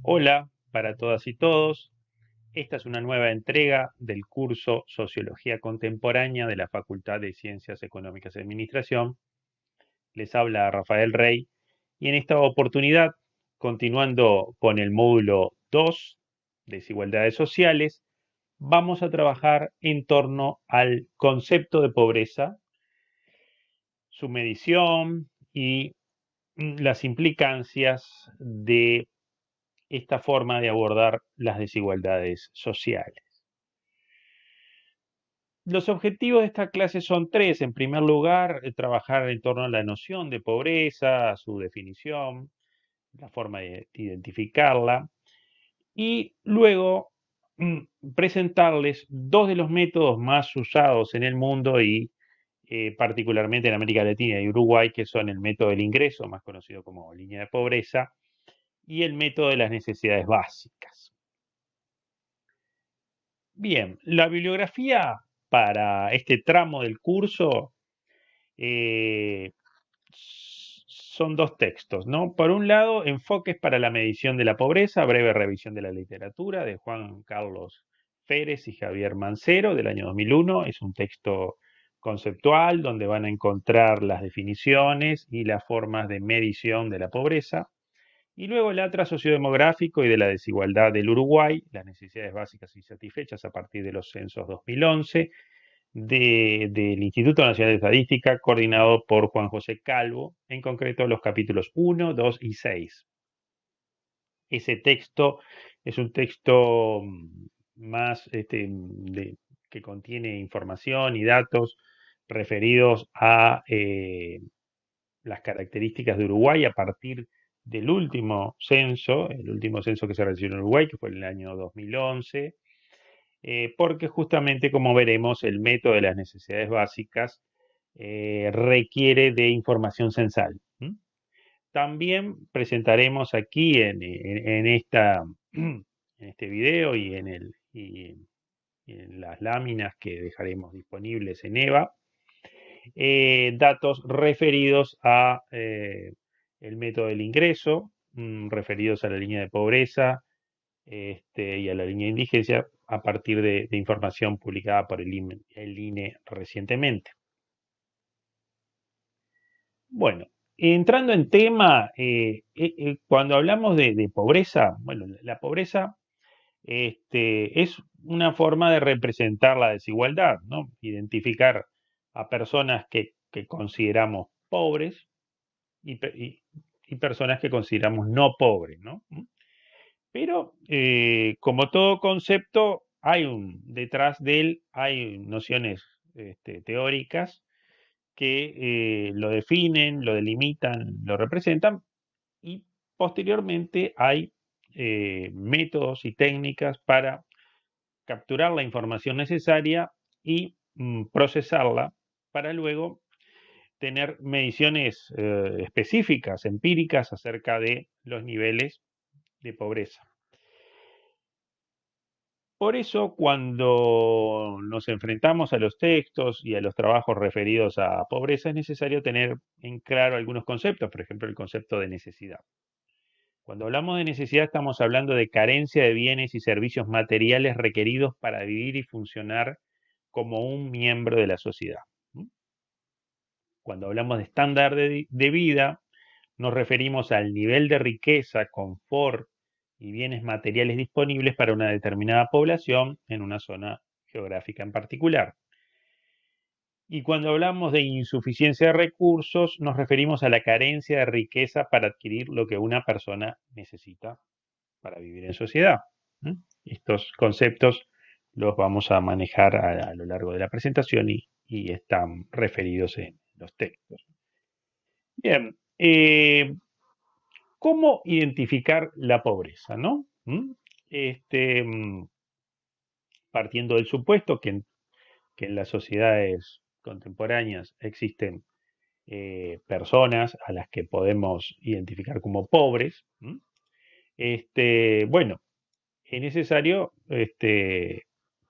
Hola para todas y todos. Esta es una nueva entrega del curso Sociología Contemporánea de la Facultad de Ciencias Económicas y Administración. Les habla Rafael Rey y en esta oportunidad, continuando con el módulo 2, Desigualdades Sociales, vamos a trabajar en torno al concepto de pobreza, su medición y las implicancias de esta forma de abordar las desigualdades sociales. Los objetivos de esta clase son tres. En primer lugar, trabajar en torno a la noción de pobreza, su definición, la forma de identificarla, y luego presentarles dos de los métodos más usados en el mundo y particularmente en América Latina y Uruguay, que son el método del ingreso, más conocido como línea de pobreza, y el método de las necesidades básicas. Bien, la bibliografía para este tramo del curso eh, son dos textos, ¿no? Por un lado, Enfoques para la medición de la pobreza, breve revisión de la literatura, de Juan Carlos Férez y Javier Mancero, del año 2001. Es un texto conceptual donde van a encontrar las definiciones y las formas de medición de la pobreza. Y luego el Atlas Sociodemográfico y de la Desigualdad del Uruguay, las necesidades básicas insatisfechas a partir de los censos 2011, del Instituto Nacional de Estadística, coordinado por Juan José Calvo, en concreto los capítulos 1, 2 y 6. Ese texto es un texto más que contiene información y datos referidos a las características de Uruguay a partir del último censo, el último censo que se realizó en Uruguay, que fue en el año 2011, porque justamente, como veremos, el método de las necesidades básicas requiere de información censal. También presentaremos aquí en este video y en las láminas que dejaremos disponibles en EVA, datos referidos a el método del ingreso, referidos a la línea de pobreza y a la línea de indigencia a partir de información publicada por el INE recientemente. Bueno, entrando en tema, cuando hablamos de pobreza, bueno, la pobreza es una forma de representar la desigualdad, ¿no? Identificar a personas que consideramos pobres y personas que consideramos no pobres, ¿no? Pero como todo concepto, detrás de él hay nociones teóricas que lo definen, lo delimitan, lo representan y posteriormente hay métodos y técnicas para capturar la información necesaria y procesarla para luego tener mediciones específicas, empíricas, acerca de los niveles de pobreza. Por eso, cuando nos enfrentamos a los textos y a los trabajos referidos a pobreza, es necesario tener en claro algunos conceptos, por ejemplo, el concepto de necesidad. Cuando hablamos de necesidad, estamos hablando de carencia de bienes y servicios materiales requeridos para vivir y funcionar como un miembro de la sociedad. Cuando hablamos de estándar de vida, nos referimos al nivel de riqueza, confort y bienes materiales disponibles para una determinada población en una zona geográfica en particular. Y cuando hablamos de insuficiencia de recursos, nos referimos a la carencia de riqueza para adquirir lo que una persona necesita para vivir en sociedad. Estos conceptos los vamos a manejar a lo largo de la presentación y están referidos en los textos. Bien, ¿cómo identificar la pobreza, no? Este, mm, Partiendo del supuesto que en las sociedades contemporáneas existen personas a las que podemos identificar como pobres, bueno, es necesario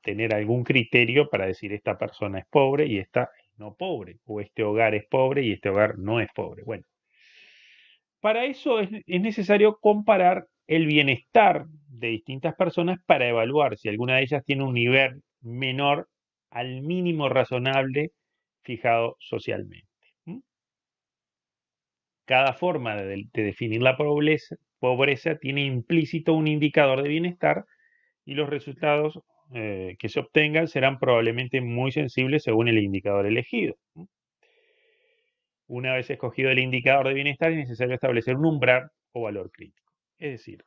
tener algún criterio para decir esta persona es pobre y esta es no pobre, o este hogar es pobre y este hogar no es pobre. Bueno, para eso es necesario comparar el bienestar de distintas personas para evaluar si alguna de ellas tiene un nivel menor al mínimo razonable fijado socialmente. ¿Mm? Cada forma de definir la pobreza tiene implícito un indicador de bienestar y los resultados que se obtengan serán probablemente muy sensibles según el indicador elegido. Una vez escogido el indicador de bienestar, es necesario establecer un umbral o valor crítico. Es decir,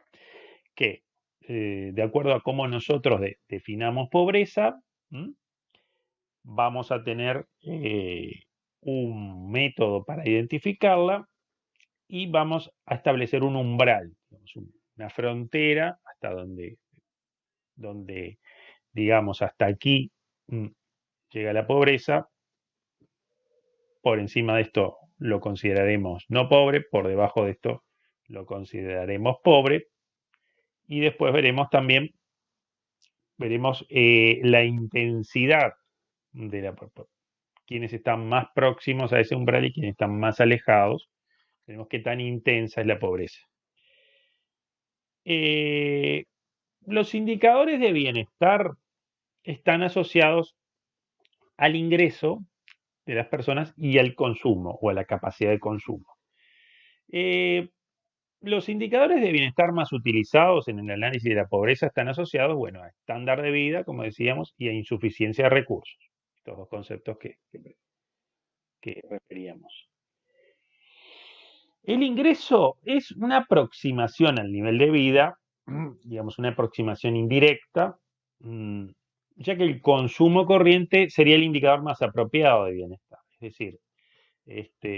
que de acuerdo a cómo nosotros definamos pobreza, vamos a tener un método para identificarla y vamos a establecer un umbral, digamos, una frontera hasta donde digamos, hasta aquí llega la pobreza, por encima de esto lo consideraremos no pobre, por debajo de esto lo consideraremos pobre, y después veremos la intensidad de quienes están más próximos a ese umbral y quienes están más alejados. Veremos qué tan intensa es la pobreza. Los indicadores de bienestar están asociados al ingreso de las personas y al consumo o a la capacidad de consumo. Los indicadores de bienestar más utilizados en el análisis de la pobreza están asociados, bueno, a estándar de vida, como decíamos, y a insuficiencia de recursos. Estos dos conceptos que referíamos. El ingreso es una aproximación al nivel de vida, digamos, una aproximación indirecta, ya que el consumo corriente sería el indicador más apropiado de bienestar. Es decir,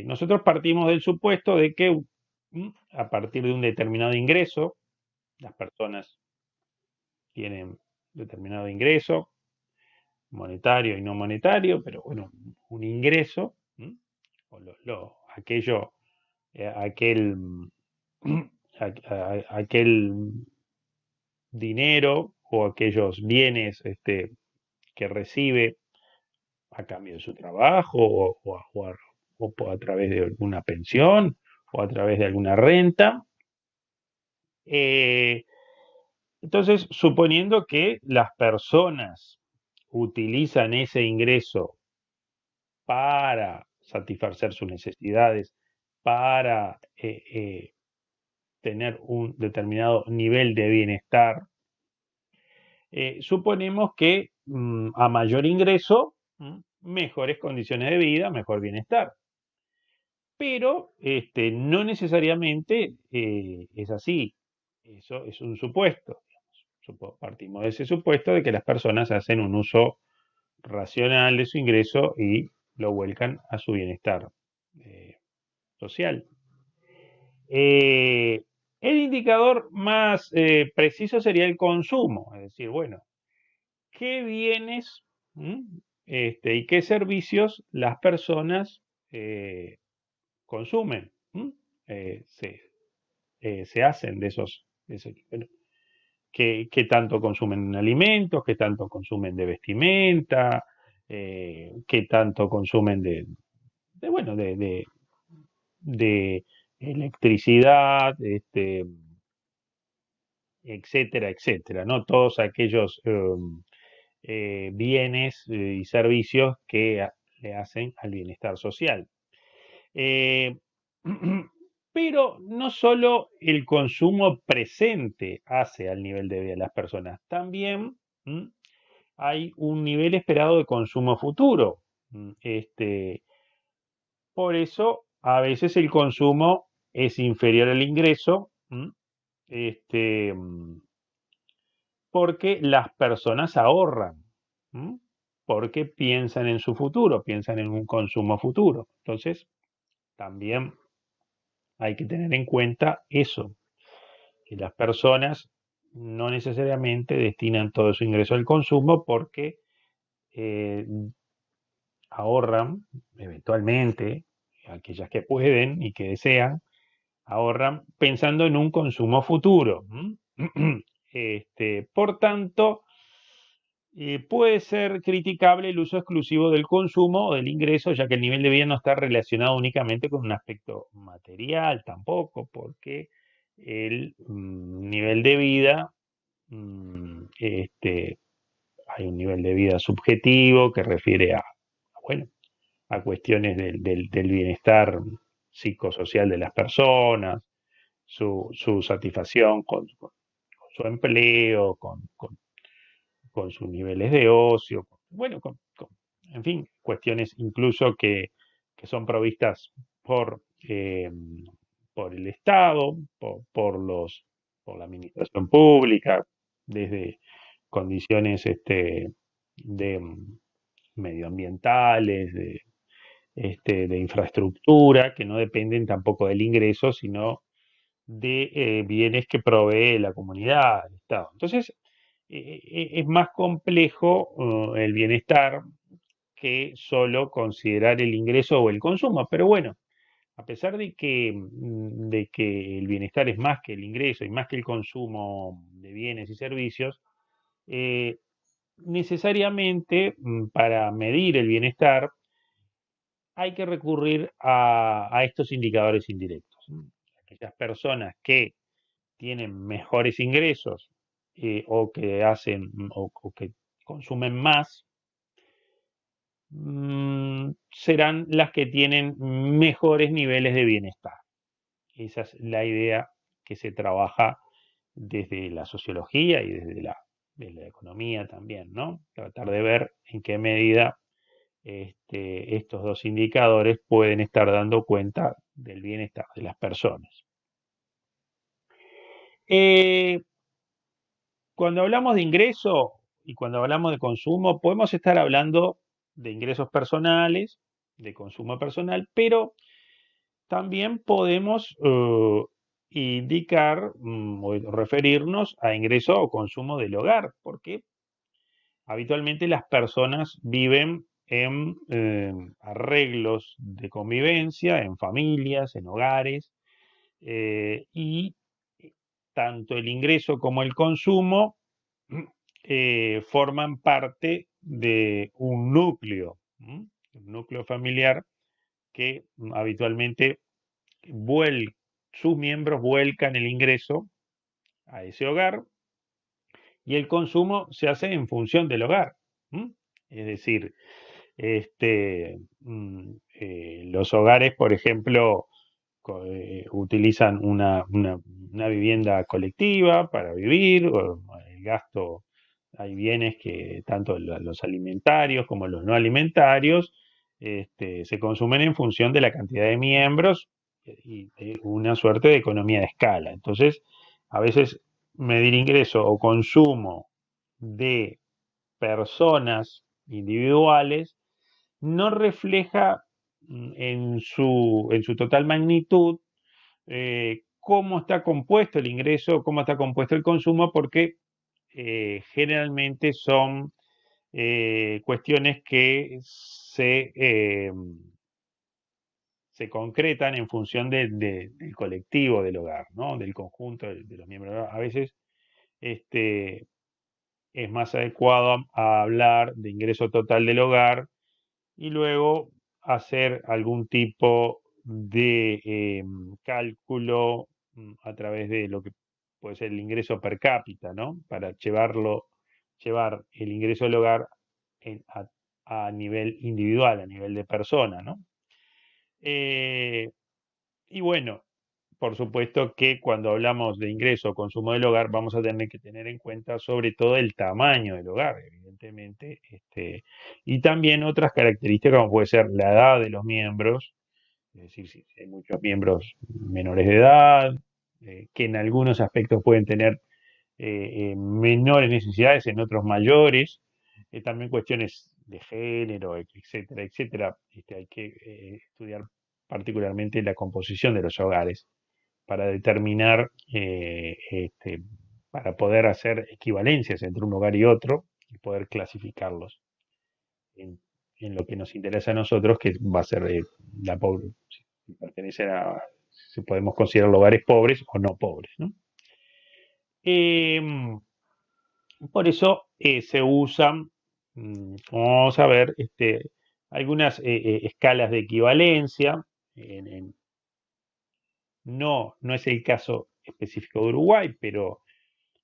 nosotros partimos del supuesto de que a partir de un determinado ingreso, las personas tienen determinado ingreso, monetario y no monetario, pero bueno, un ingreso, o aquello, aquel, aquel dinero o aquellos bienes que recibe a cambio de su trabajo o a través de alguna pensión o a través de alguna renta. Entonces, suponiendo que las personas utilizan ese ingreso para satisfacer sus necesidades, para tener un determinado nivel de bienestar, suponemos que a mayor ingreso, mejores condiciones de vida, mejor bienestar. Pero no necesariamente es así. Eso es un supuesto. Partimos de ese supuesto de que las personas hacen un uso racional de su ingreso y lo vuelcan a su bienestar social. El indicador más preciso sería el consumo, es decir, bueno, qué bienes y qué servicios las personas consumen, se hacen de esos bueno, qué tanto consumen en alimentos, qué tanto consumen de vestimenta, qué tanto consumen bueno, de electricidad, etcétera, etcétera, ¿no? Todos aquellos bienes y servicios que le hacen al bienestar social. Eh, pero no solo el consumo presente hace al nivel de vida de las personas, también hay un nivel esperado de consumo futuro. Por eso, a veces el consumo es inferior al ingreso, porque las personas ahorran, porque piensan en su futuro, piensan en un consumo futuro. Entonces, también hay que tener en cuenta eso, que las personas no necesariamente destinan todo su ingreso al consumo porque eh, ahorran eventualmente, aquellas que pueden y que desean, ahorran pensando en un consumo futuro. Por tanto, puede ser criticable el uso exclusivo del consumo o del ingreso, ya que el nivel de vida no está relacionado únicamente con un aspecto material tampoco, porque el nivel de vida, hay un nivel de vida subjetivo que refiere bueno, a cuestiones del bienestar psicosocial de las personas, su satisfacción con su empleo, con sus niveles de ocio, bueno, en fin, cuestiones incluso que son provistas por, eh, por el Estado, por la administración pública, desde condiciones de medioambientales, de infraestructura, que no dependen tampoco del ingreso, sino de bienes que provee la comunidad, el Estado. Entonces, es más complejo el bienestar que solo considerar el ingreso o el consumo, pero bueno, a pesar de que el bienestar es más que el ingreso y más que el consumo de bienes y servicios, eh, necesariamente para medir el bienestar hay que recurrir a estos indicadores indirectos. Aquellas personas que tienen mejores ingresos o que hacen o que consumen más, serán las que tienen mejores niveles de bienestar. Esa es la idea que se trabaja desde la sociología y desde de la economía también, ¿no? Tratar de ver en qué medida estos dos indicadores pueden estar dando cuenta del bienestar de las personas. Eh, Cuando hablamos de ingreso y cuando hablamos de consumo, podemos estar hablando de ingresos personales, de consumo personal, pero también podemos indicar o referirnos a ingreso o consumo del hogar, porque habitualmente las personas viven en arreglos de convivencia, en familias, en hogares, y tanto el ingreso como el consumo forman parte de un núcleo familiar que habitualmente sus miembros vuelcan el ingreso a ese hogar y el consumo se hace en función del hogar. ¿M? Es decir, los hogares, por ejemplo, utilizan una vivienda colectiva para vivir, o el gasto, hay bienes que tanto los alimentarios como los no alimentarios se consumen en función de la cantidad de miembros y de una suerte de economía de escala. Entonces, a veces medir ingreso o consumo de personas individuales no refleja en su total magnitud cómo está compuesto el ingreso, cómo está compuesto el consumo, porque generalmente son cuestiones que se concretan en función del colectivo del hogar, ¿no? Del conjunto de los miembros. A veces este, es más adecuado a hablar de ingreso total del hogar y luego hacer algún tipo de cálculo a través de lo que puede ser el ingreso per cápita, ¿no? Para llevar el ingreso del hogar a nivel individual, a nivel de persona, ¿no? Eh, y bueno, por supuesto que cuando hablamos de ingreso o consumo del hogar, vamos a tener que tener en cuenta sobre todo el tamaño del hogar, evidentemente, y también otras características como puede ser la edad de los miembros, es decir, si hay muchos miembros menores de edad, que en algunos aspectos pueden tener menores necesidades, en otros mayores, también cuestiones de género, etcétera, etcétera. Hay que estudiar particularmente la composición de los hogares para determinar, para poder hacer equivalencias entre un hogar y otro y poder clasificarlos en, en lo que nos interesa a nosotros, que va a ser la pobre, si pertenecen si podemos considerar hogares pobres o no pobres, ¿no? Em, por eso se usan, vamos a ver, algunas escalas de equivalencia. No es el caso específico de Uruguay, pero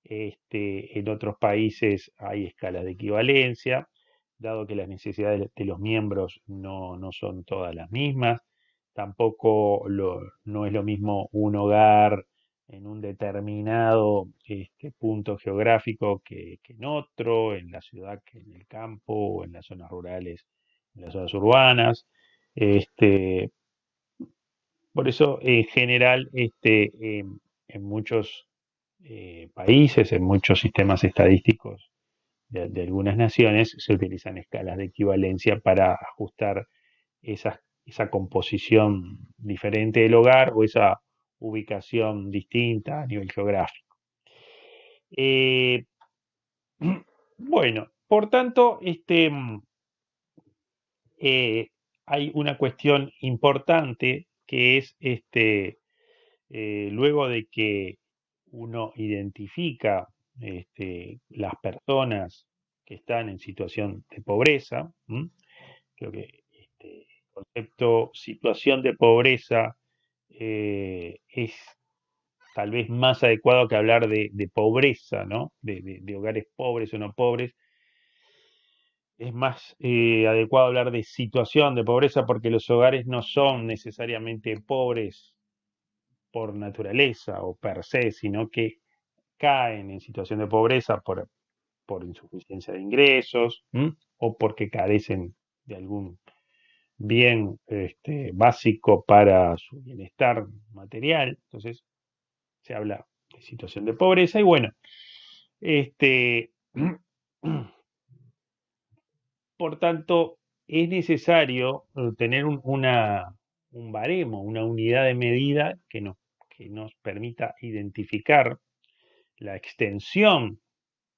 en otros países hay escalas de equivalencia, dado que las necesidades de los miembros no son todas las mismas. Tampoco no es lo mismo un hogar en un determinado punto geográfico que en otro, en la ciudad que en el campo, o en las zonas rurales, en las zonas urbanas. Este, por eso, en general, en muchos países, en muchos sistemas estadísticos de algunas naciones, se utilizan escalas de equivalencia para ajustar esa composición diferente del hogar o esa ubicación distinta a nivel geográfico. Eh, bueno, por tanto, eh, hay una cuestión importante que es luego de que uno identifica las personas que están en situación de pobreza. Creo que el concepto situación de pobreza es tal vez más adecuado que hablar de pobreza, ¿no? De hogares pobres o no pobres. Es más adecuado hablar de situación de pobreza porque los hogares no son necesariamente pobres por naturaleza o per se, sino que caen en situación de pobreza por insuficiencia de ingresos, o porque carecen de algún bien básico para su bienestar material. Entonces se habla de situación de pobreza y bueno, este, por tanto, es necesario tener un baremo, una unidad de medida que nos permita identificar la extensión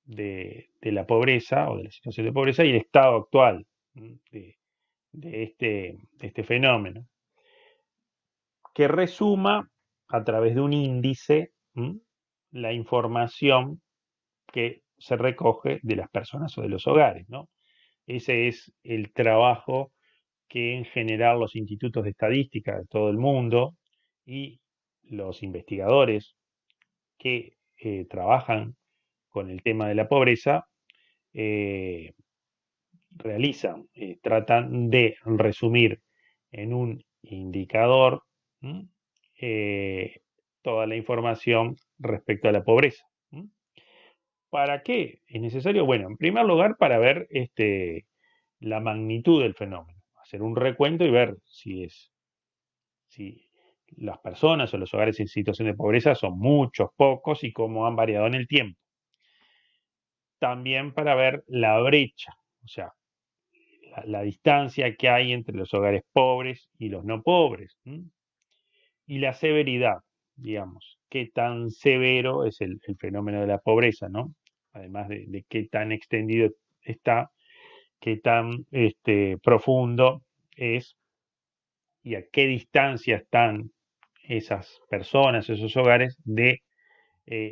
de la pobreza o de la situación de pobreza y el estado actual de, de este fenómeno, que resuma a través de un índice la información que se recoge de las personas o de los hogares, ¿no? Ese es el trabajo que en general los institutos de estadística de todo el mundo y los investigadores que trabajan con el tema de la pobreza eh, realizan, tratan de resumir en un indicador eh, toda la información respecto a la pobreza. ¿Para qué es necesario? Bueno, en primer lugar, para ver la magnitud del fenómeno, hacer un recuento y ver si las personas o los hogares en situación de pobreza son muchos, pocos y cómo han variado en el tiempo. También para ver la brecha, o sea, la distancia que hay entre los hogares pobres y los no pobres. Y la severidad, digamos, qué tan severo es el fenómeno de la pobreza, ¿no? Además de qué tan extendido está, qué tan profundo es y a qué distancia están esas personas, esos hogares, de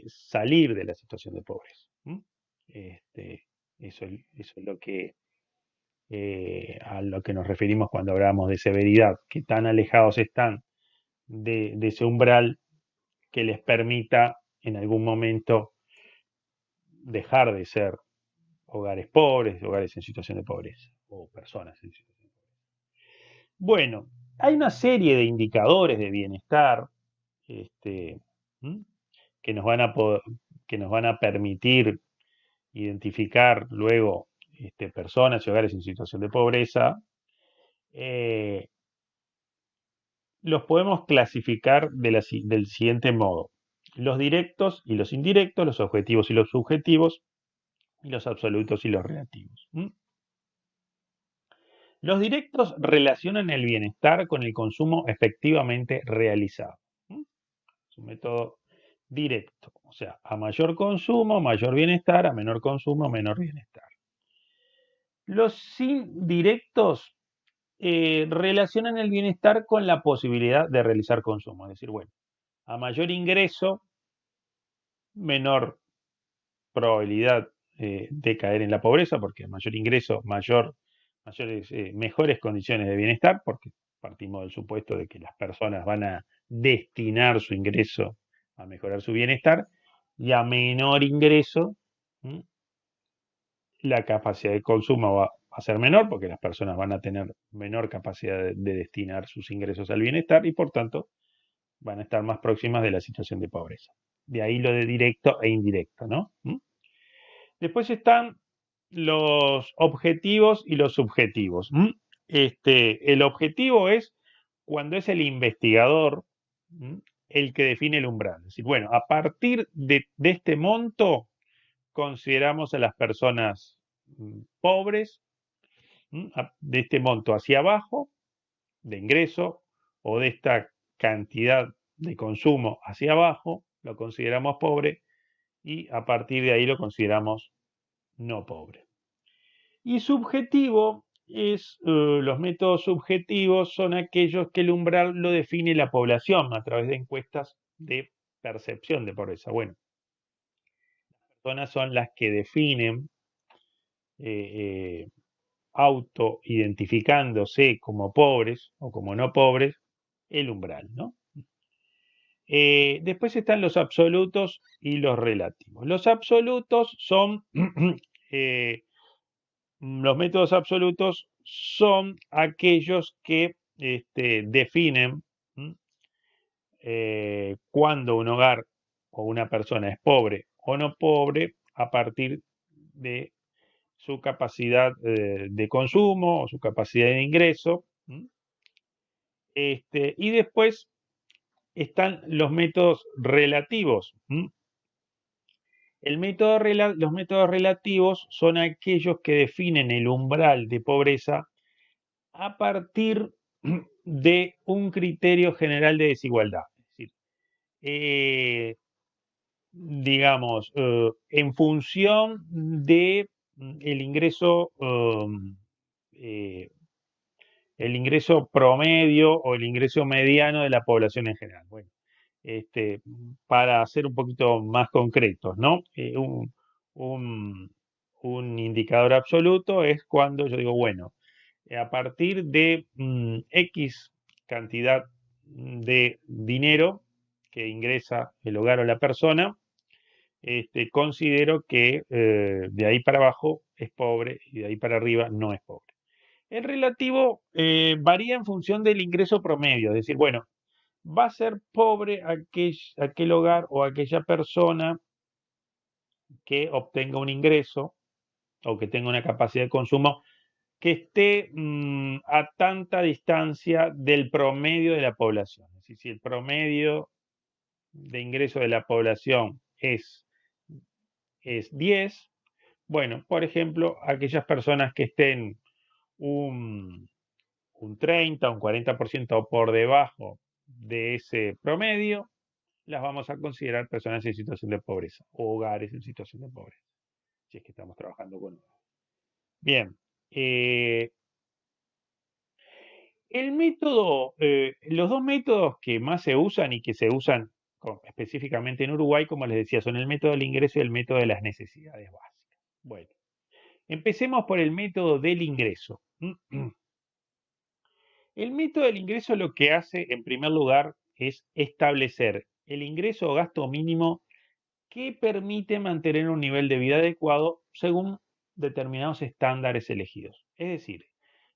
salir de la situación de pobreza. Este, eso es lo que a lo que nos referimos cuando hablamos de severidad, qué tan alejados están de ese umbral que les permita en algún momento dejar de ser hogares pobres, hogares en situación de pobreza o personas en situación de pobreza. Bueno, hay una serie de indicadores de bienestar este, que nos van a que nos van a permitir identificar luego personas y hogares en situación de pobreza. Los podemos clasificar del siguiente modo: los directos y los indirectos, los objetivos y los subjetivos, y los absolutos y los relativos. Los directos relacionan el bienestar con el consumo efectivamente realizado. Es un método directo, o sea, a mayor consumo, mayor bienestar; a menor consumo, menor bienestar. Los indirectos relacionan el bienestar con la posibilidad de realizar consumo. Es decir, bueno, a mayor ingreso, menor probabilidad de caer en la pobreza, porque a mayor ingreso, mejores condiciones de bienestar, porque partimos del supuesto de que las personas van a destinar su ingreso a mejorar su bienestar, y a menor ingreso, la capacidad de consumo va a ser menor porque las personas van a tener menor capacidad de destinar sus ingresos al bienestar y por tanto van a estar más próximas de la situación de pobreza. De ahí lo de directo e indirecto, ¿no? Después están los objetivos y los subjetivos. El objetivo es cuando es el investigador el que define el umbral. Es decir, bueno, a partir de este monto consideramos a las personas pobres, de este monto hacia abajo, de ingreso, o de esta cantidad de consumo hacia abajo, lo consideramos pobre y a partir de ahí lo consideramos no pobre. Y subjetivo es, los métodos subjetivos son aquellos que el umbral lo define la población a través de encuestas de percepción de pobreza. Bueno, las personas son las que definen, auto-identificándose como pobres o como no pobres, el umbral, ¿no? Después están los absolutos y los relativos. Los absolutos son los métodos absolutos son aquellos que definen cuándo un hogar o una persona es pobre o no pobre a partir de su capacidad de consumo o su capacidad de ingreso. Y después están los métodos relativos. Los métodos relativos son aquellos que definen el umbral de pobreza a partir de un criterio general de desigualdad. Es decir, digamos, en función de el ingreso, eh, el ingreso promedio o el ingreso mediano de la población en general. Bueno, para ser un poquito más concretos, ¿no? Un- un indicador absoluto es cuando yo digo, bueno, a partir de X cantidad de dinero que ingresa el hogar o la persona, considero que de ahí para abajo es pobre y de ahí para arriba no es pobre. El relativo varía en función del ingreso promedio, es decir, bueno, va a ser pobre aquel hogar o aquella persona que obtenga un ingreso o que tenga una capacidad de consumo que esté a tanta distancia del promedio de la población. Es decir, si el promedio de ingreso de la población es 10, bueno, por ejemplo, aquellas personas que estén un, un 30, un 40% por debajo de ese promedio, las vamos a considerar personas en situación de pobreza, o hogares en situación de pobreza, si es que estamos trabajando con hogares. Bien, los dos métodos que más se usan y que se usan específicamente en Uruguay, como les decía, son el método del ingreso y el método de las necesidades básicas. Bueno, empecemos por el método del ingreso. El método del ingreso lo que hace, en primer lugar, es establecer el ingreso o gasto mínimo que permite mantener un nivel de vida adecuado según determinados estándares elegidos. Es decir,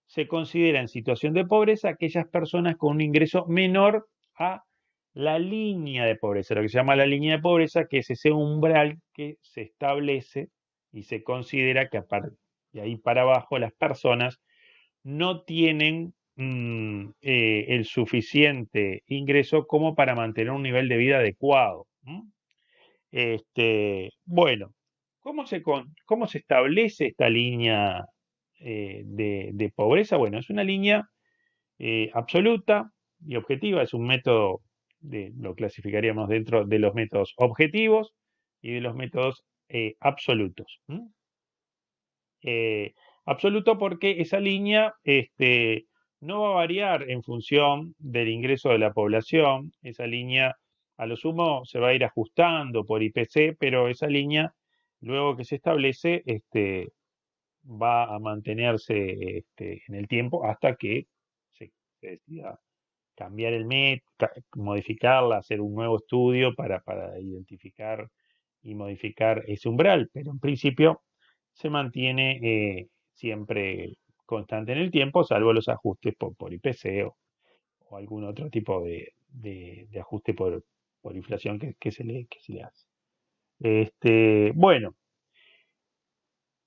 se considera en situación de pobreza aquellas personas con un ingreso menor a la línea de pobreza, lo que se llama la línea de pobreza, que es ese umbral que se establece y se considera que de ahí para abajo las personas no tienen el suficiente ingreso como para mantener un nivel de vida adecuado. Bueno, cómo se establece esta línea de pobreza? Bueno, es una línea absoluta y objetiva, es un método, lo clasificaríamos dentro de los métodos objetivos y de los métodos absolutos. Absoluto porque esa línea no va a variar en función del ingreso de la población, esa línea a lo sumo se va a ir ajustando por IPC, pero esa línea, luego que se establece, va a mantenerse en el tiempo hasta que se decida cambiar el método, modificarla, hacer un nuevo estudio para identificar y modificar ese umbral, pero en principio se mantiene siempre constante en el tiempo, salvo los ajustes por IPC o algún otro tipo de ajuste por inflación que se le hace. Bueno,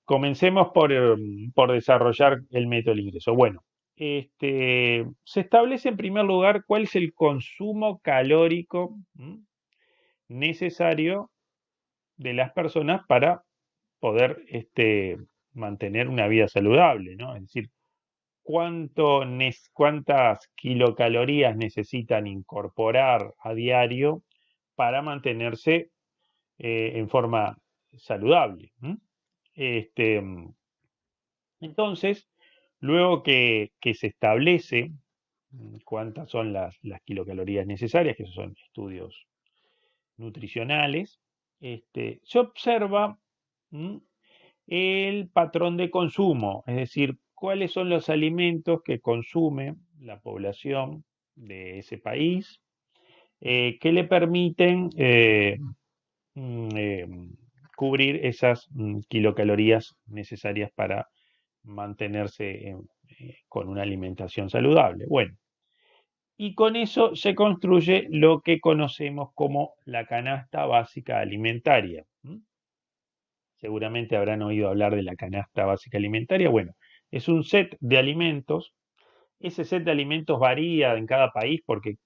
comencemos por desarrollar el método del ingreso. Bueno, se establece en primer lugar cuál es el consumo calórico necesario de las personas para poder mantener una vida saludable, ¿no? Es decir, cuántas kilocalorías necesitan incorporar a diario para mantenerse en forma saludable. Este, entonces, luego que se establece cuántas son las kilocalorías necesarias, que esos son estudios nutricionales, se observa el patrón de consumo, es decir, cuáles son los alimentos que consume la población de ese país, que le permiten mm, eh, cubrir esas kilocalorías necesarias para mantenerse con una alimentación saludable. Bueno, y con eso se construye lo que conocemos como la canasta básica alimentaria. Seguramente habrán oído hablar de la canasta básica alimentaria. Bueno, es un set de alimentos. Ese set de alimentos varía en cada país porque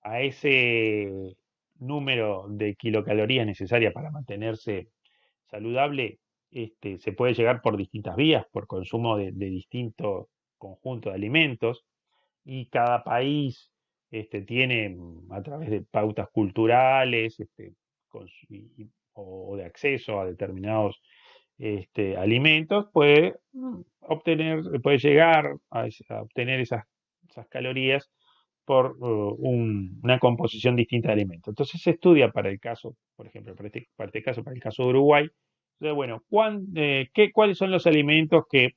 a ese número de kilocalorías necesarias para mantenerse saludable, se puede llegar por distintas vías, por consumo de distintos conjuntos de alimentos, y cada país tiene a través de pautas culturales o de acceso a determinados alimentos, puede llegar a obtener esas calorías por una composición distinta de alimentos. Entonces se estudia para el caso, por ejemplo, para este caso, para el caso de Uruguay. Entonces, bueno, ¿cuáles son los alimentos que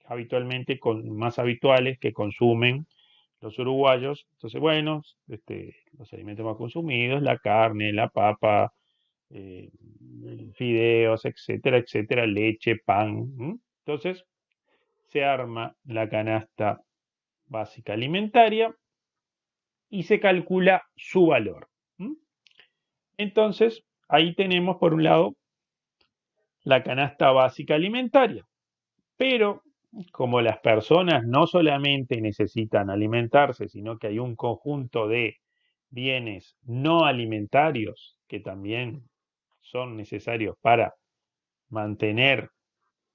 habitualmente más habituales que consumen los uruguayos? Entonces, bueno, los alimentos más consumidos, la carne, la papa, eh, fideos, etcétera, etcétera, leche, pan. Entonces, se arma la canasta básica alimentaria y se calcula su valor. Entonces, ahí tenemos por un lado la canasta básica alimentaria, pero como las personas no solamente necesitan alimentarse, sino que hay un conjunto de bienes no alimentarios que también son necesarios para mantener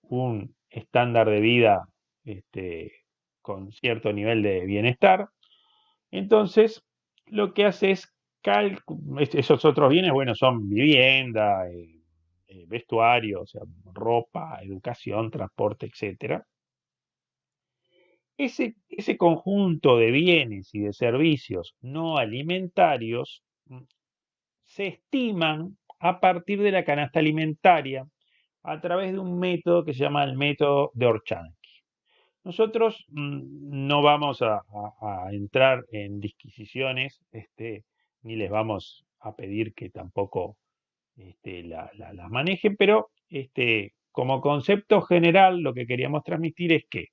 un estándar de vida con cierto nivel de bienestar. Entonces, lo que hace es esos otros bienes, bueno, son vivienda, vestuario, o sea, ropa, educación, transporte, etcétera. Ese conjunto de bienes y de servicios no alimentarios se estiman a partir de la canasta alimentaria a través de un método que se llama el método de Orchansky. Nosotros no vamos a entrar en disquisiciones, ni les vamos a pedir que tampoco las manejen, pero como concepto general lo que queríamos transmitir es que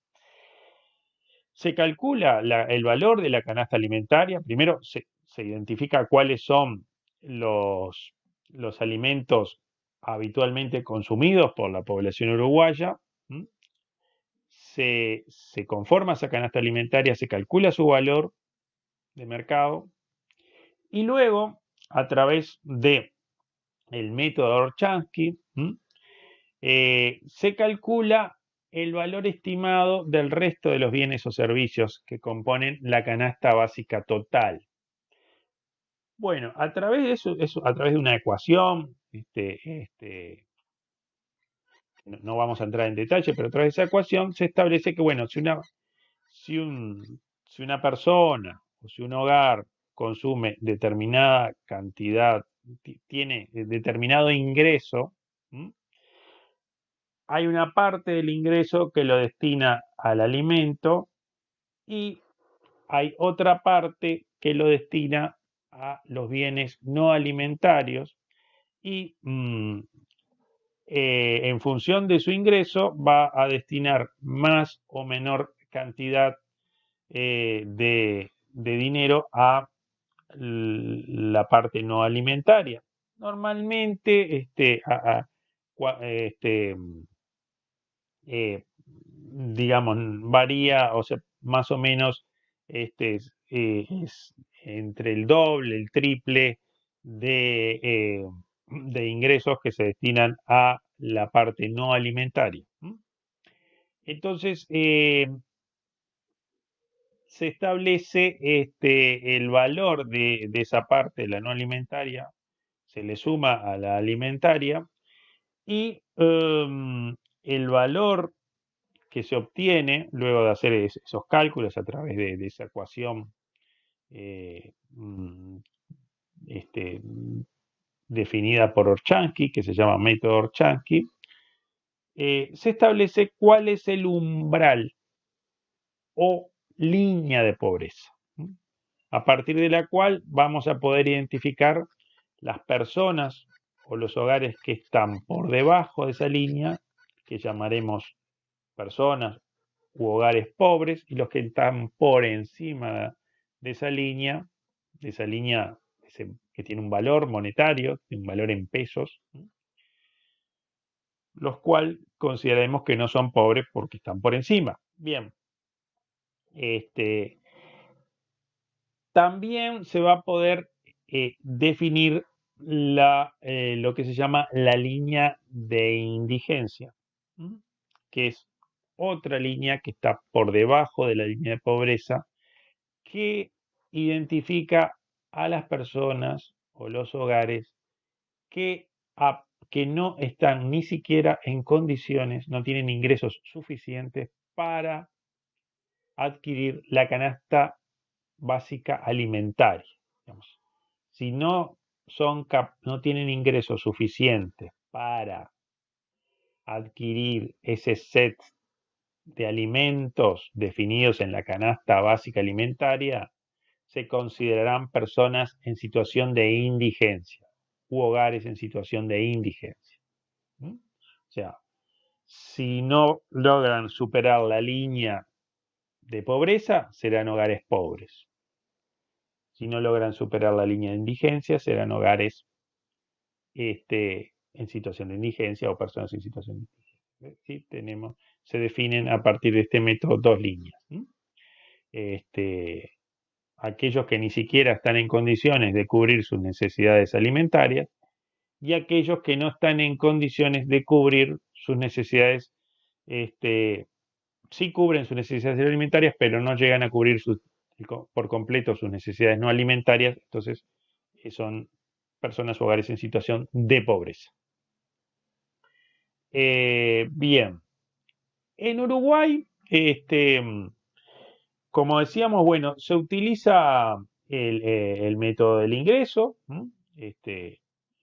se calcula el valor de la canasta alimentaria. Primero se identifica cuáles son los alimentos habitualmente consumidos por la población uruguaya. Se conforma esa canasta alimentaria, se calcula su valor de mercado y luego, a través de el método de Orchansky, se calcula el valor estimado del resto de los bienes o servicios que componen la canasta básica total. Bueno, a través de eso a través de una ecuación, no vamos a entrar en detalle, pero a través de esa ecuación se establece que, bueno, si una persona o si un hogar consume determinada cantidad, tiene determinado ingreso, hay una parte del ingreso que lo destina al alimento y hay otra parte que lo destina a los bienes no alimentarios y en función de su ingreso va a destinar más o menor cantidad de dinero a la parte no alimentaria. Normalmente, digamos, varía, o sea, más o menos es entre el doble, el triple de ingresos que se destinan a la parte no alimentaria. Entonces, se establece el valor de esa parte, la no alimentaria, se le suma a la alimentaria y el valor que se obtiene luego de hacer esos cálculos a través de esa ecuación eh, mm, este, definida por Orchansky, que se llama método Orchansky, se establece cuál es el umbral o línea de pobreza, a partir de la cual vamos a poder identificar las personas o los hogares que están por debajo de esa línea, que llamaremos personas u hogares pobres, y los que están por encima de esa línea que tiene un valor monetario, un valor en pesos, los cuales consideremos que no son pobres porque están por encima. Bien, este, también se va a poder definir lo que se llama la línea de indigencia, que es otra línea que está por debajo de la línea de pobreza, que identifica a las personas o los hogares que, que no están ni siquiera en condiciones, no tienen ingresos suficientes para adquirir la canasta básica alimentaria. Digamos. Si no, no tienen ingresos suficientes para adquirir ese set de alimentos definidos en la canasta básica alimentaria, se considerarán personas en situación de indigencia u hogares en situación de indigencia. O sea, si no logran superar la línea de pobreza, serán hogares pobres. Si no logran superar la línea de indigencia, serán hogares en situación de indigencia o personas en situación de indigencia. ¿Sí? Se definen a partir de este método dos líneas. Aquellos que ni siquiera están en condiciones de cubrir sus necesidades alimentarias y aquellos que no están en condiciones de cubrir sus necesidades, sí cubren sus necesidades alimentarias, pero no llegan a cubrir por completo sus necesidades no alimentarias, entonces son personas o hogares en situación de pobreza. Bien, en Uruguay, como decíamos, bueno, se utiliza el método del ingreso, es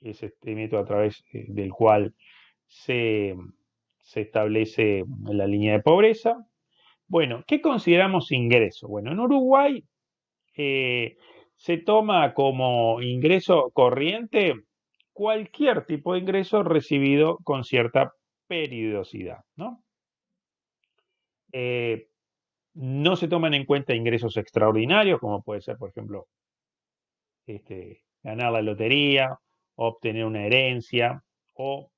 este método a través del cual se, se establece la línea de pobreza. Bueno, ¿qué consideramos ingreso? Bueno, en Uruguay se toma como ingreso corriente cualquier tipo de ingreso recibido con cierta periodicidad, ¿no? Eh, no se toman en cuenta ingresos extraordinarios, como puede ser, por ejemplo, ganar la lotería, obtener una herencia, o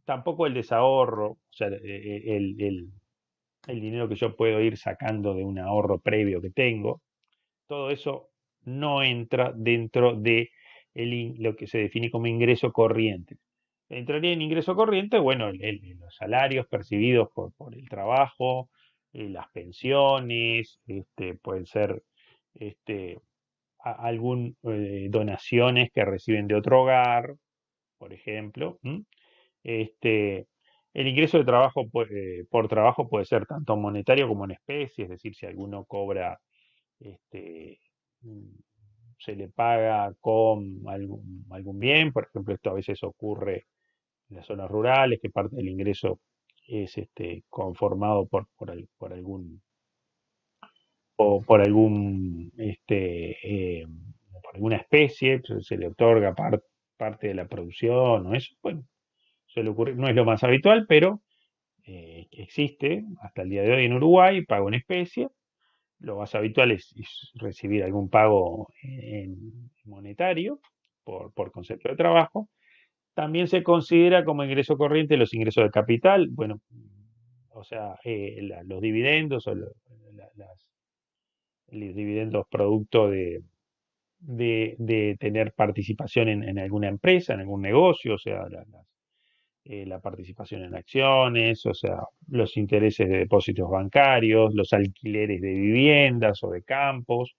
tampoco el desahorro, o sea, el dinero que yo puedo ir sacando de un ahorro previo que tengo. Todo eso no entra dentro de lo que se define como ingreso corriente. Entraría en ingreso corriente, bueno, los salarios percibidos por el trabajo, las pensiones, pueden ser este, algún donaciones que reciben de otro hogar, por ejemplo. Este, el ingreso de trabajo por trabajo puede ser tanto monetario como en especie, es decir, si alguno cobra este, mm, se le paga con algún bien, por ejemplo, esto a veces ocurre en las zonas rurales, que parte del ingreso es conformado por algún o por por alguna especie, pues, se le otorga parte de la producción o eso. Bueno, suele ocurrir, no es lo más habitual, pero existe hasta el día de hoy en Uruguay, pago en especie. Lo más habitual es recibir algún pago en monetario por concepto de trabajo. También se considera como ingreso corriente los ingresos de capital, bueno, o sea, los dividendos o los dividendos producto de tener participación en alguna empresa, en algún negocio, o sea, la participación en acciones, o sea, los intereses de depósitos bancarios, los alquileres de viviendas o de campos,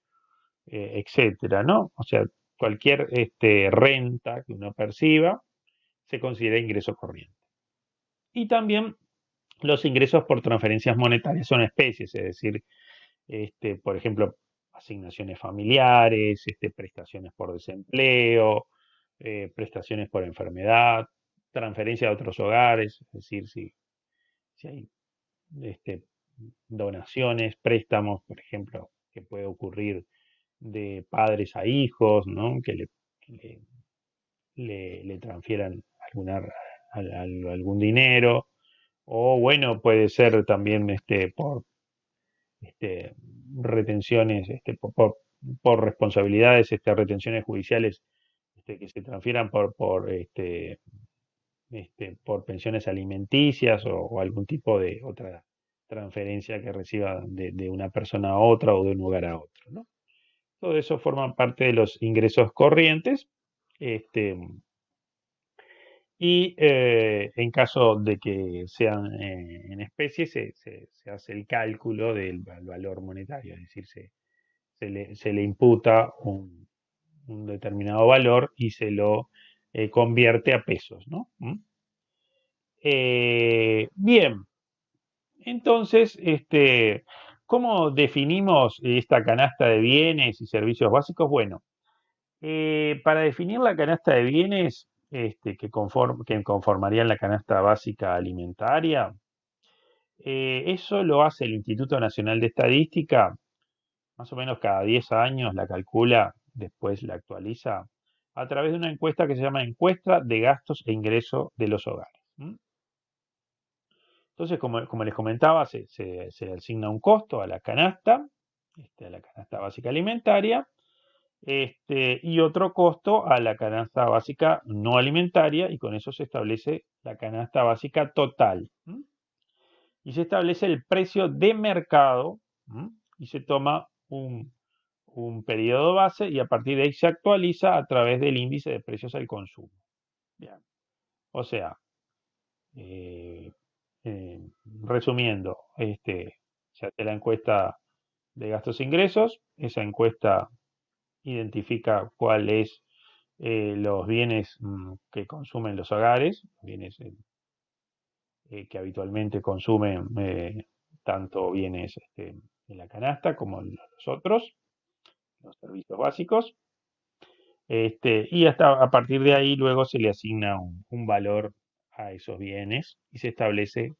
etcétera, ¿no? O sea, cualquier renta que uno perciba se considera ingreso corriente. Y también los ingresos por transferencias monetarias son especies, es decir, por ejemplo, asignaciones familiares, prestaciones por desempleo, prestaciones por enfermedad, transferencia a otros hogares, es decir, si hay este, donaciones, préstamos, por ejemplo, que puede ocurrir de padres a hijos, ¿no? Que le transfieran algún dinero, o bueno, puede ser también este, retenciones, por responsabilidades, retenciones judiciales que se transfieran por pensiones alimenticias o algún tipo de otra transferencia que reciba de una persona a otra o de un lugar a otro, ¿no? Todo eso forma parte de los ingresos corrientes. Este, y en caso de que sean en especie, se hace el cálculo del valor monetario, es decir, se le imputa un determinado valor y se lo convierte a pesos, ¿no? ¿Mm? Bien, entonces, ¿cómo definimos esta canasta de bienes y servicios básicos? Bueno, para definir la canasta de bienes que conformarían la canasta básica alimentaria, eso lo hace el Instituto Nacional de Estadística, más o menos cada 10 años la calcula, después la actualiza, a través de una encuesta que se llama Encuesta de Gastos e Ingresos de los Hogares. ¿Mm? Entonces, como les comentaba, se asigna un costo a la canasta básica alimentaria, y otro costo a la canasta básica no alimentaria, y con eso se establece la canasta básica total. ¿M? Y se establece el precio de mercado, ¿m? Y se toma un periodo base y a partir de ahí se actualiza a través del índice de precios al consumo. Bien. O sea, eh, eh, resumiendo, se hace la encuesta de gastos e ingresos, esa encuesta identifica cuáles los bienes que consumen los hogares, bienes que habitualmente consumen tanto bienes en la canasta como en los otros, los servicios básicos, y hasta a partir de ahí luego se le asigna un valor a esos bienes y se establece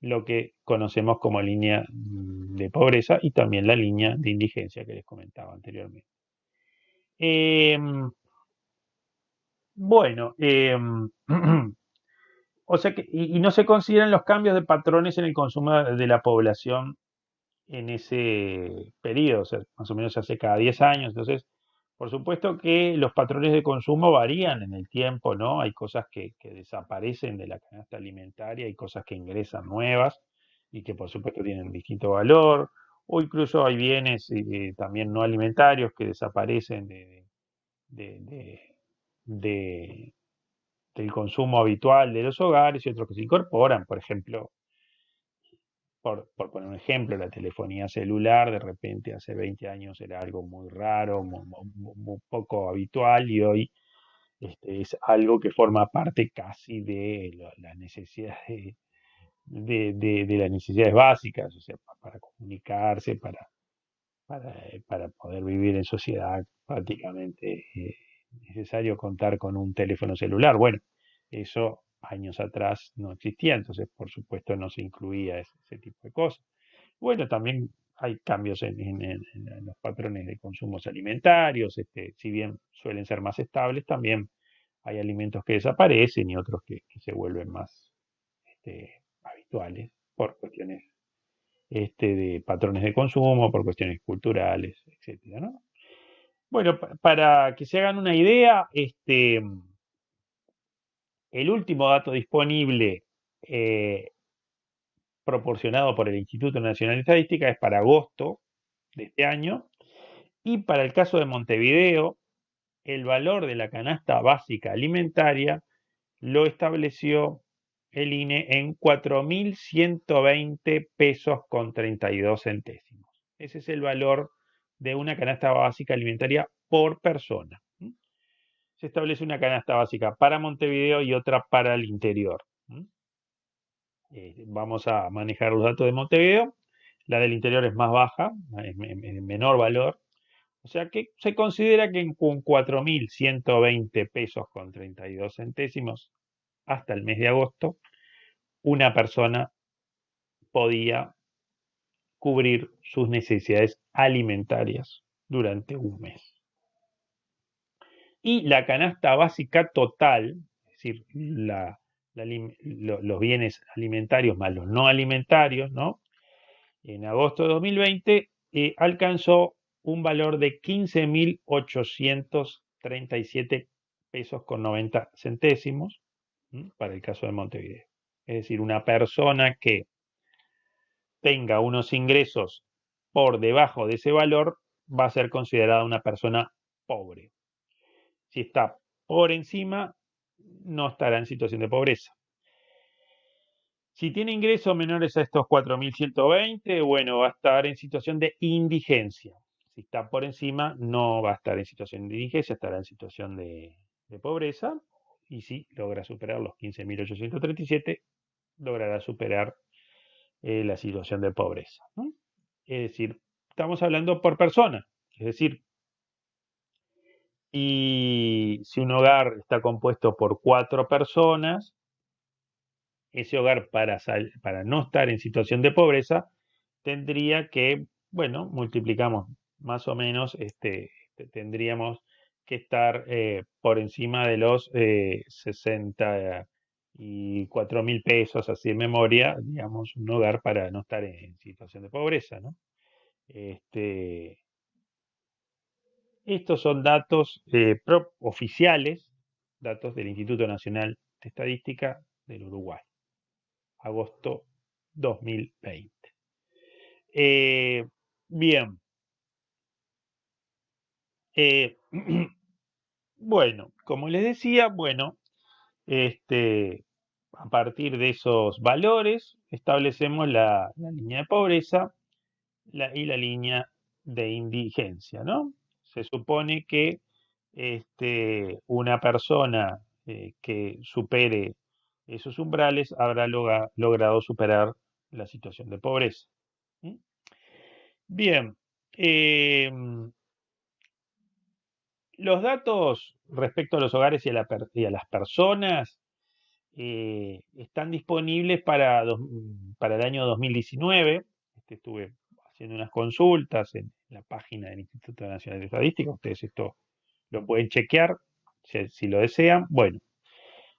lo que conocemos como línea de pobreza y también la línea de indigencia que les comentaba anteriormente. Em, bueno, o sea que, y no se consideran los cambios de patrones en el consumo de la población en ese periodo, o sea, más o menos se hace cada 10 años. Entonces, por supuesto que los patrones de consumo varían en el tiempo, ¿no? Hay cosas que desaparecen de la canasta alimentaria, hay cosas que ingresan nuevas y que por supuesto tienen distinto valor, o incluso hay bienes también no alimentarios que desaparecen de, de- de- del consumo habitual de los hogares y otros que se incorporan, por ejemplo, por poner un ejemplo, la telefonía celular de repente hace 20 años era algo muy raro, muy poco habitual y hoy es algo que forma parte casi de las necesidades de las necesidades básicas, o sea, para comunicarse, para poder vivir en sociedad prácticamente necesario contar con un teléfono celular. Bueno, eso años atrás no existía, entonces por supuesto no se incluía ese tipo de cosas. Bueno, también hay cambios en los patrones de consumos alimentarios, si bien suelen ser más estables, también hay alimentos que desaparecen y otros que se vuelven más habituales por cuestiones de patrones de consumo, por cuestiones culturales, etcétera, ¿no? Bueno, para que se hagan una idea, el último dato disponible eh, proporcionado por el Instituto Nacional de Estadística es para agosto de este año, y para el caso de Montevideo, el valor de la canasta básica alimentaria lo estableció el INE en 4.120 pesos con 32 centésimos. Ese es el valor de una canasta básica alimentaria por persona. Se establece una canasta básica para Montevideo y otra para el interior. Vamos a manejar los datos de Montevideo. La del interior es más baja, es menor valor. O sea que se considera que con 4.120 pesos con 32 centésimos hasta el mes de agosto, una persona podía cubrir sus necesidades alimentarias durante un mes. Y la canasta básica total, es decir, los bienes alimentarios más los no alimentarios, ¿no? En agosto de 2020 alcanzó un valor de 15.837 pesos con 90 centésimos para el caso de Montevideo. Es decir, una persona que tenga unos ingresos por debajo de ese valor va a ser considerada una persona pobre. Si está por encima, no estará en situación de pobreza. Si tiene ingresos menores a estos 4.120, bueno, va a estar en situación de indigencia. Si está por encima, no va a estar en situación de indigencia, estará en situación de pobreza. Y si logra superar los 15.837, logrará superar la situación de pobreza, ¿no? Es decir, estamos hablando por persona. Es decir, y si un hogar está compuesto por 4 personas, ese hogar para no estar en situación de pobreza tendría que, bueno, multiplicamos más o menos, tendríamos que estar por encima de los 64.000 pesos, así de memoria, digamos, un hogar para no estar en situación de pobreza, ¿no? Estos son datos oficiales, datos del Instituto Nacional de Estadística del Uruguay, agosto 2020. Bien, eh, bueno, como les decía, bueno, a partir de esos valores establecemos la línea de pobreza y la línea de indigencia, ¿no? Se supone que una persona que supere esos umbrales habrá logrado superar la situación de pobreza. ¿Mm? Bien, los datos respecto a los hogares y a las personas están disponibles para el año 2019. Estuve haciendo unas consultas en la página del Instituto Nacional de Estadística. Ustedes esto lo pueden chequear si lo desean. Bueno,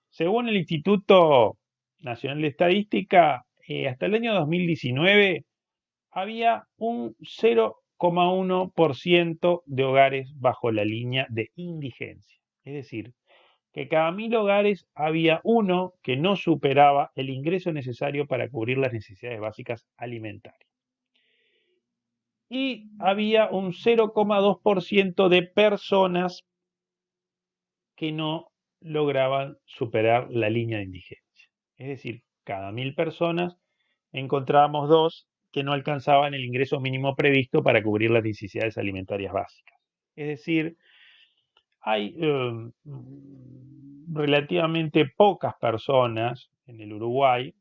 según el Instituto Nacional de Estadística, hasta el año 2019 había un 0,1% de hogares bajo la línea de indigencia. Es decir, que cada 1.000 hogares había uno que no superaba el ingreso necesario para cubrir las necesidades básicas alimentarias. Y había un 0,2% de personas que no lograban superar la línea de indigencia. Es decir, cada 1.000 personas encontrábamos dos que no alcanzaban el ingreso mínimo previsto para cubrir las necesidades alimentarias básicas. Es decir, hay relativamente pocas personas en el Uruguay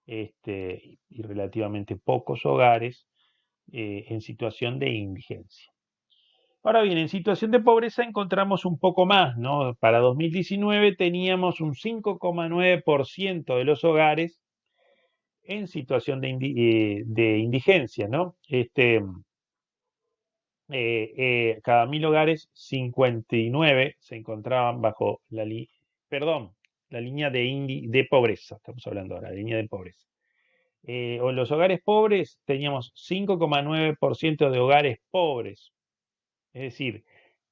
y relativamente pocos hogares en situación de indigencia. Ahora bien, en situación de pobreza encontramos un poco más, ¿no? Para 2019 teníamos un 5,9% de los hogares en situación de indigencia, ¿no? Cada 1000 hogares, 59 se encontraban bajo perdón, la línea de pobreza, estamos hablando ahora, la línea de pobreza. O en los hogares pobres teníamos 5,9% de hogares pobres, es decir,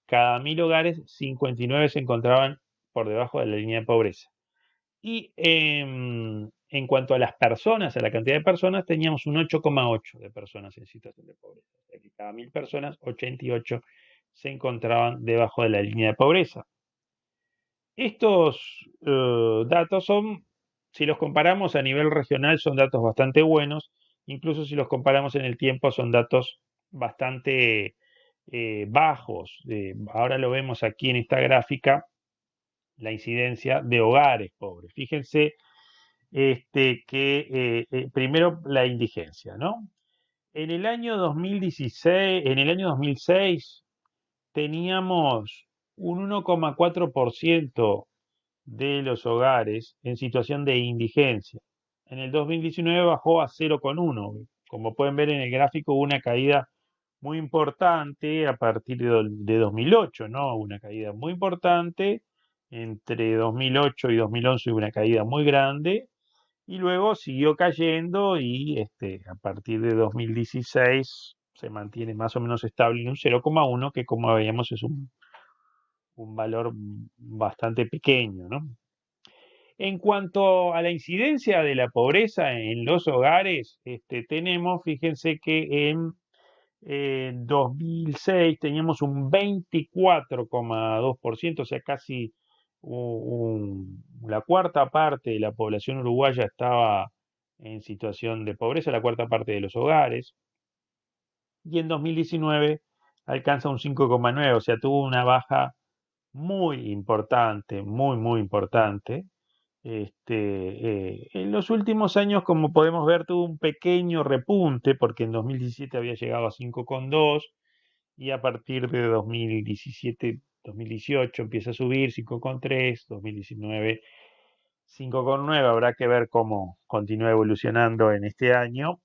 cada 1000 hogares, 59 se encontraban por debajo de la línea de pobreza. Y en cuanto a las personas, a la cantidad de personas, teníamos un 8,8 de personas en situación de pobreza. O sea que cada 1000 personas, 88 se encontraban debajo de la línea de pobreza. Estos datos son, si los comparamos a nivel regional, son datos bastante buenos. Incluso si los comparamos en el tiempo, son datos bastante bajos. Ahora lo vemos aquí en esta gráfica, la incidencia de hogares pobres. Fíjense que primero la indigencia, ¿no? En el año 2016, en el año 2006 teníamos un 1,4% de los hogares en situación de indigencia. En el 2019 bajó a 0,1. Como pueden ver en el gráfico, hubo una caída muy importante a partir de 2008, ¿no? Una caída muy importante. Entre 2008 y 2011 hubo una caída muy grande y luego siguió cayendo y a partir de 2016 se mantiene más o menos estable en un 0,1, que como veíamos es un valor bastante pequeño, ¿no? En cuanto a la incidencia de la pobreza en los hogares, tenemos, fíjense que en 2006 teníamos un 24,2%, o sea, casi la cuarta parte de la población uruguaya estaba en situación de pobreza, la cuarta parte de los hogares, y en 2019 alcanza un 5,9%, o sea, tuvo una baja muy importante, muy, muy importante. En los últimos años, como podemos ver, tuvo un pequeño repunte, porque en 2017 había llegado a 5,2 y a partir de 2017, 2018 empieza a subir 5,3, 2019 5,9. Habrá que ver cómo continúa evolucionando en este año,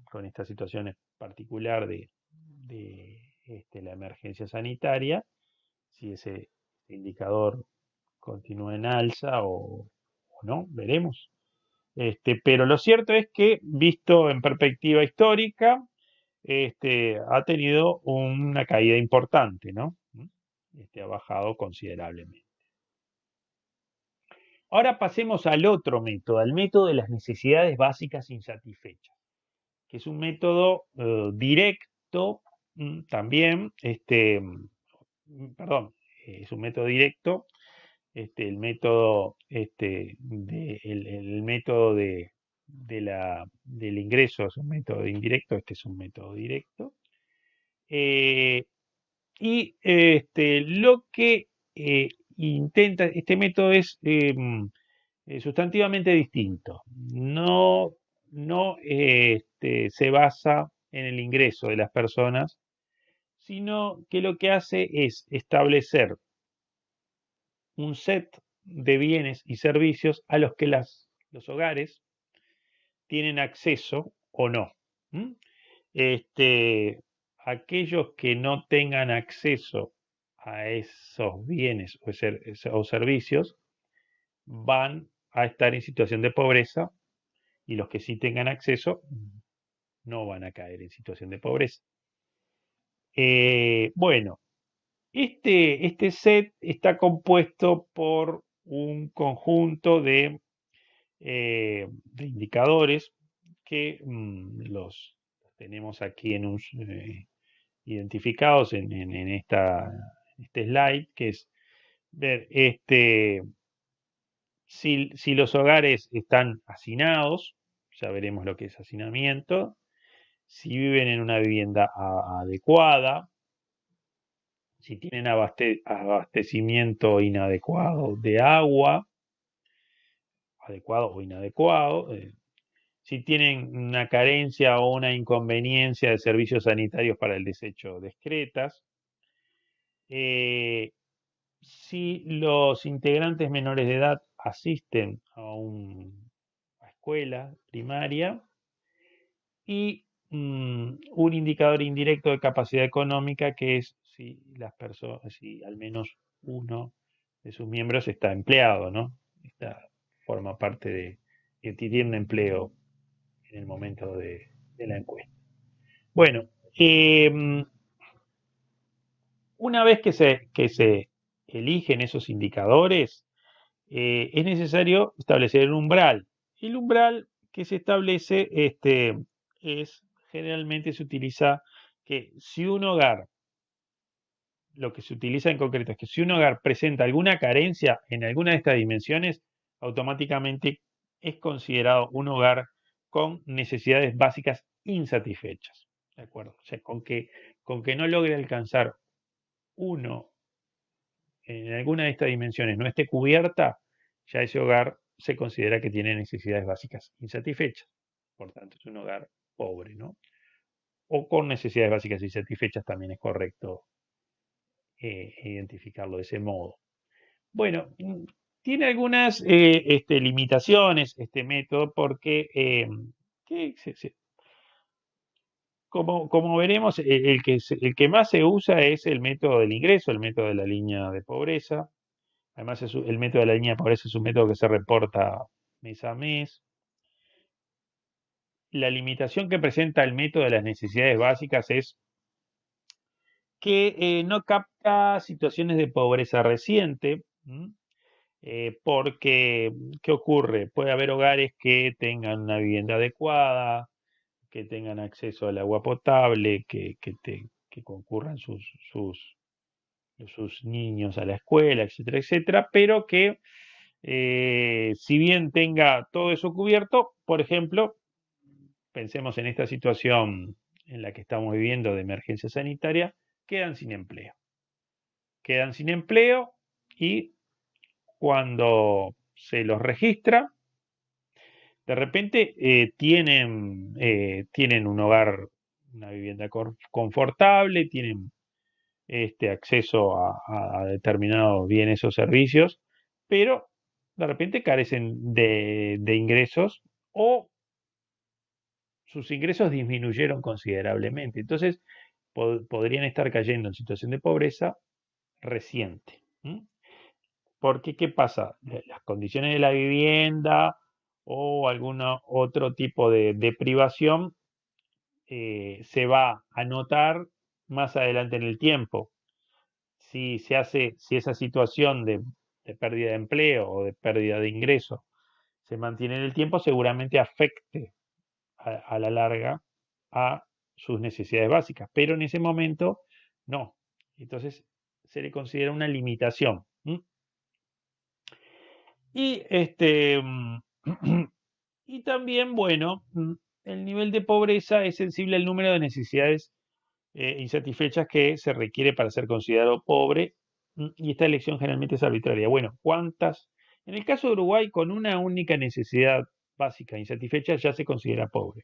con esta situación particular de la emergencia sanitaria, si ese indicador continúa en alza o no, veremos. Pero lo cierto es que, visto en perspectiva histórica, ha tenido una caída importante, ¿no? Ha bajado considerablemente. Ahora pasemos al otro método, al método de las necesidades básicas insatisfechas, que es un método directo también, perdón, es un método directo. El método, el método del ingreso es un método indirecto, este es un método directo. Y lo que intenta, este método es sustantivamente distinto. No se basa en el ingreso de las personas, sino que lo que hace es establecer un set de bienes y servicios a los que los hogares tienen acceso o no. ¿Mm? Aquellos que no tengan acceso a esos bienes o servicios van a estar en situación de pobreza, y los que sí tengan acceso no van a caer en situación de pobreza. Bueno, este set está compuesto por un conjunto de indicadores que los tenemos aquí identificados en este slide, que es ver si los hogares están hacinados. Ya veremos lo que es hacinamiento. Si viven en una vivienda adecuada, si tienen abastecimiento inadecuado de agua, adecuado o inadecuado, si tienen una carencia o una inconveniencia de servicios sanitarios para el desecho de excretas, si los integrantes menores de edad asisten a escuela primaria, y un indicador indirecto de capacidad económica, que es si las personas, si al menos uno de sus miembros está empleado, ¿no? Forma parte de, que tiene un empleo en el momento de la encuesta. Bueno, una vez que se eligen esos indicadores, es necesario establecer un umbral. El umbral que se establece es, generalmente se utiliza que si un hogar, lo que se utiliza en concreto es que si un hogar presenta alguna carencia en alguna de estas dimensiones, automáticamente es considerado un hogar con necesidades básicas insatisfechas. ¿De acuerdo? O sea, con que no logre alcanzar uno en alguna de estas dimensiones no esté cubierta, ya ese hogar se considera que tiene necesidades básicas insatisfechas. Por tanto, es un hogar pobre, ¿no? O con necesidades básicas insatisfechas también es correcto identificarlo de ese modo. Bueno, tiene algunas limitaciones este método porque que como veremos, el que más se usa es el método del ingreso, el método de la línea de pobreza. Además, el método de la línea de pobreza es un método que se reporta mes a mes. La limitación que presenta el método de las necesidades básicas es que no capta situaciones de pobreza reciente, porque, ¿qué ocurre? Puede haber hogares que tengan una vivienda adecuada, que tengan acceso al agua potable, que concurran sus niños a la escuela, etcétera, etcétera, pero que si bien tenga todo eso cubierto, por ejemplo, pensemos en esta situación en la que estamos viviendo de emergencia sanitaria, quedan sin empleo. Quedan sin empleo y cuando se los registra, de repente tienen un hogar, una vivienda confortable, tienen acceso a determinados bienes o servicios, pero de repente carecen de ingresos o sus ingresos disminuyeron considerablemente. Entonces, podrían estar cayendo en situación de pobreza reciente. Porque, ¿qué pasa? Las condiciones de la vivienda o algún otro tipo de privación se va a notar más adelante en el tiempo. Si esa situación de pérdida de empleo o de pérdida de ingreso se mantiene en el tiempo, seguramente afecte a la larga a sus necesidades básicas, pero en ese momento no. Entonces se le considera una limitación. Y y también, bueno, el nivel de pobreza es sensible al número de necesidades insatisfechas que se requiere para ser considerado pobre, y esta elección generalmente es arbitraria. Bueno, ¿cuántas? En el caso de Uruguay, con una única necesidad básica insatisfecha ya se considera pobre.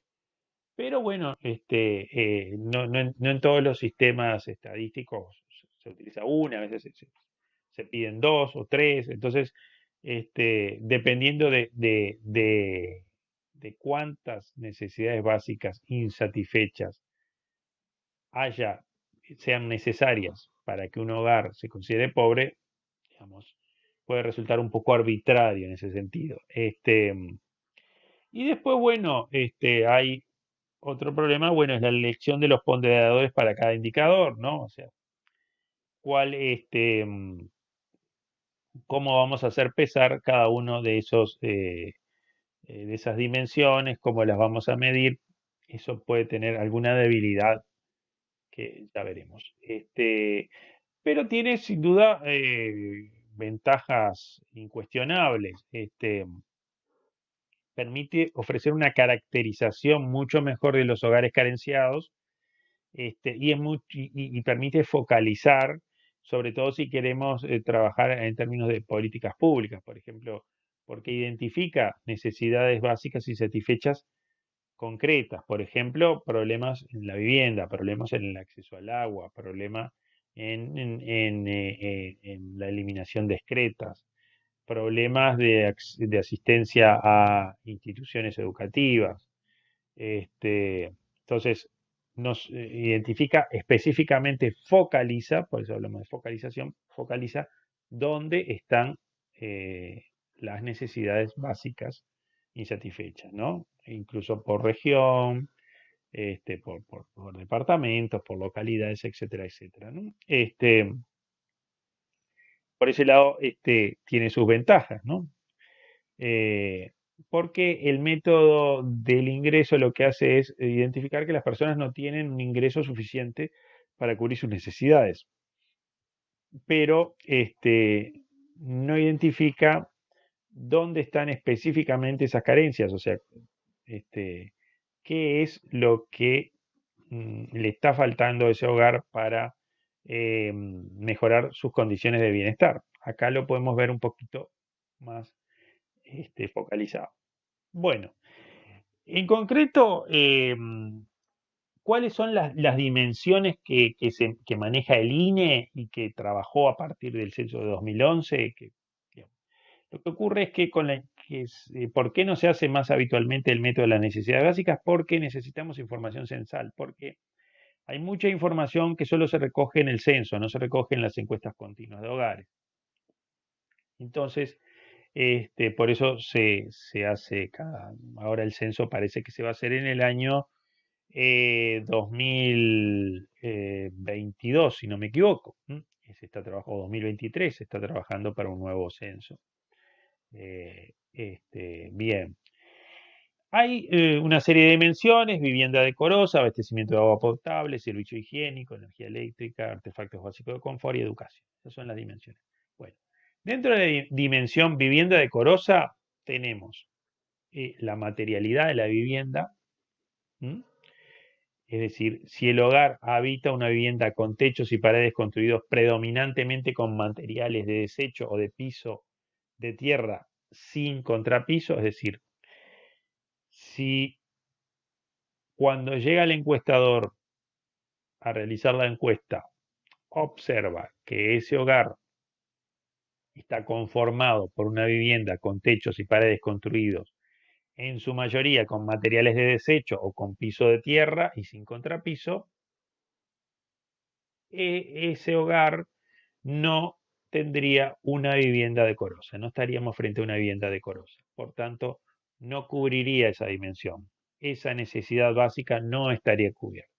Pero bueno, no en todos los sistemas estadísticos se utiliza una, a veces se piden dos o tres. Entonces, dependiendo de cuántas necesidades básicas insatisfechas sean necesarias para que un hogar se considere pobre, digamos, puede resultar un poco arbitrario en ese sentido. Y después, bueno, hay otro problema, bueno, es la elección de los ponderadores para cada indicador, ¿no? O sea, cuál, cómo vamos a hacer pesar cada uno de de esas dimensiones, cómo las vamos a medir. Eso puede tener alguna debilidad que ya veremos. Pero tiene sin duda ventajas incuestionables. Permite ofrecer una caracterización mucho mejor de los hogares carenciados, y permite focalizar, sobre todo si queremos trabajar en términos de políticas públicas, por ejemplo, porque identifica necesidades básicas y satisfechas concretas, por ejemplo, problemas en la vivienda, problemas en el acceso al agua, problemas en la eliminación de excretas, problemas de asistencia a instituciones educativas. Entonces, nos identifica específicamente, focaliza, por eso hablamos de focalización, focaliza dónde están las necesidades básicas insatisfechas, ¿no? Incluso por región, por departamentos, por localidades, etcétera, etcétera, ¿no? Por ese lado, tiene sus ventajas, ¿no? Eh, Porque el método del ingreso lo que hace es identificar que las personas no tienen un ingreso suficiente para cubrir sus necesidades, pero no identifica dónde están específicamente esas carencias, o sea, este, qué es lo que le está faltando a ese hogar para mejorar sus condiciones de bienestar. Acá lo podemos ver un poquito más focalizado. Bueno, en concreto, ¿cuáles son las dimensiones que maneja el INE y que trabajó a partir del censo de 2011? Digamos, lo que ocurre es que, ¿por qué no se hace más habitualmente el método de las necesidades básicas? Porque necesitamos información censal, porque hay mucha información que solo se recoge en el censo, no se recoge en las encuestas continuas de hogares. Entonces, por eso se hace ahora el censo parece que se va a hacer en el año 2022, si no me equivoco. Se está trabajando, 2023, se está trabajando para un nuevo censo. Bien. Hay una serie de dimensiones: vivienda decorosa, abastecimiento de agua potable, servicio higiénico, energía eléctrica, artefactos básicos de confort y educación. Esas son las dimensiones. Bueno, dentro de la dimensión vivienda decorosa tenemos la materialidad de la vivienda. ¿m? Es decir, si el hogar habita una vivienda con techos y paredes construidos predominantemente con materiales de desecho o de piso de tierra sin contrapiso, es decir, si cuando llega el encuestador a realizar la encuesta observa que ese hogar está conformado por una vivienda con techos y paredes construidos en su mayoría con materiales de desecho o con piso de tierra y sin contrapiso, ese hogar no tendría una vivienda decorosa, no estaríamos frente a una vivienda decorosa. Por tanto, no cubriría esa dimensión. Esa necesidad básica no estaría cubierta.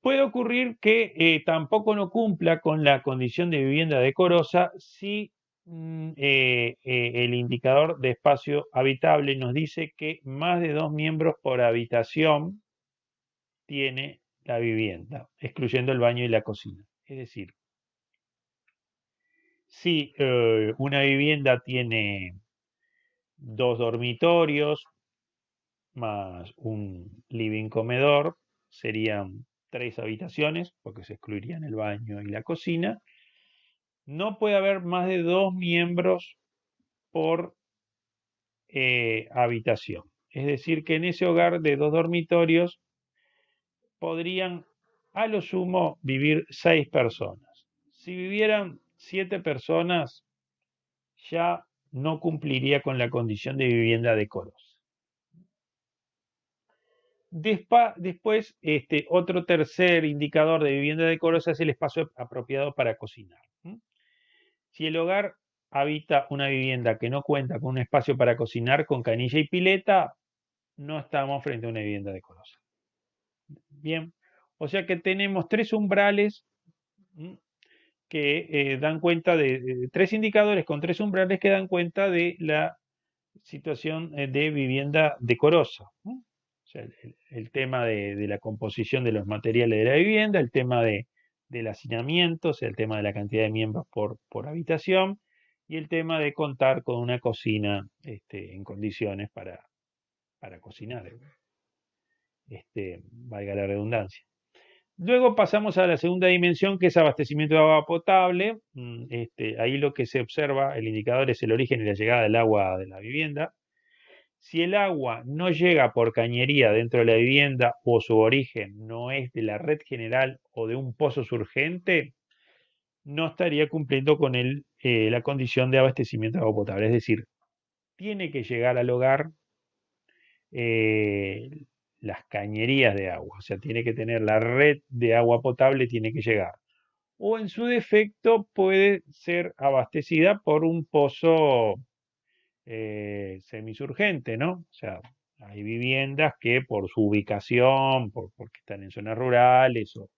Puede ocurrir que tampoco no cumpla con la condición de vivienda decorosa si el indicador de espacio habitable nos dice que más de 2 miembros por habitación tiene la vivienda, excluyendo el baño y la cocina. Es decir, si una vivienda tiene 2 dormitorios más un living comedor, serían 3 habitaciones, porque se excluirían el baño y la cocina. No puede haber más de 2 miembros por habitación. Es decir, que en ese hogar de 2 dormitorios podrían a lo sumo vivir 6 personas. Si vivieran 7 personas, ya no cumpliría con la condición de vivienda decorosa. Después, otro tercer indicador de vivienda decorosa es el espacio apropiado para cocinar. Si el hogar habita una vivienda que no cuenta con un espacio para cocinar con canilla y pileta, no estamos frente a una vivienda decorosa. Bien, o sea que tenemos 3 umbrales que dan cuenta de 3 indicadores con 3 umbrales que dan cuenta de la situación de vivienda decorosa. O sea, el tema de la composición de los materiales de la vivienda, el tema del hacinamiento, o sea, el tema de la cantidad de miembros por habitación, y el tema de contar con una cocina en condiciones para cocinar, valga la redundancia. Luego pasamos a la segunda dimensión, que es abastecimiento de agua potable. Ahí lo que se observa, el indicador es el origen y la llegada del agua de la vivienda. Si el agua no llega por cañería dentro de la vivienda o su origen no es de la red general o de un pozo surgente, no estaría cumpliendo con el la condición de abastecimiento de agua potable. Es decir, tiene que llegar al hogar eh, las cañerías de agua, o sea, tiene que tener la red de agua potable, tiene que llegar. O en su defecto puede ser abastecida por un pozo semisurgente, ¿no? O sea, hay viviendas que por su ubicación, porque están en zonas rurales o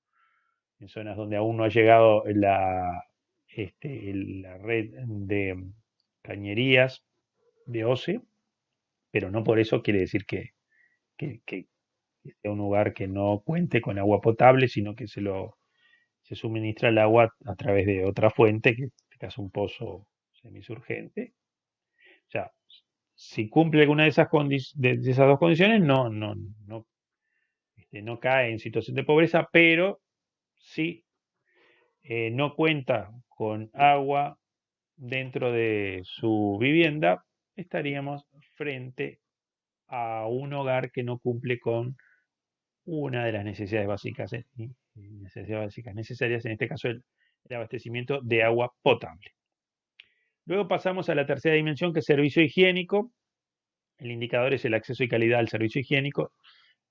en zonas donde aún no ha llegado la red de cañerías de OCE, pero no por eso quiere decir que sea un lugar que no cuente con agua potable, sino que se suministra el agua a través de otra fuente, que en este caso un pozo semisurgente. O sea, si cumple alguna de de esas dos condiciones, no cae en situación de pobreza, pero si no cuenta con agua dentro de su vivienda, estaríamos frente a un hogar que no cumple con una de las necesidades básicas, necesidades básicas necesarias, en este caso el abastecimiento de agua potable. Luego pasamos a la tercera dimensión, que es servicio higiénico. El indicador es el acceso y calidad al servicio higiénico.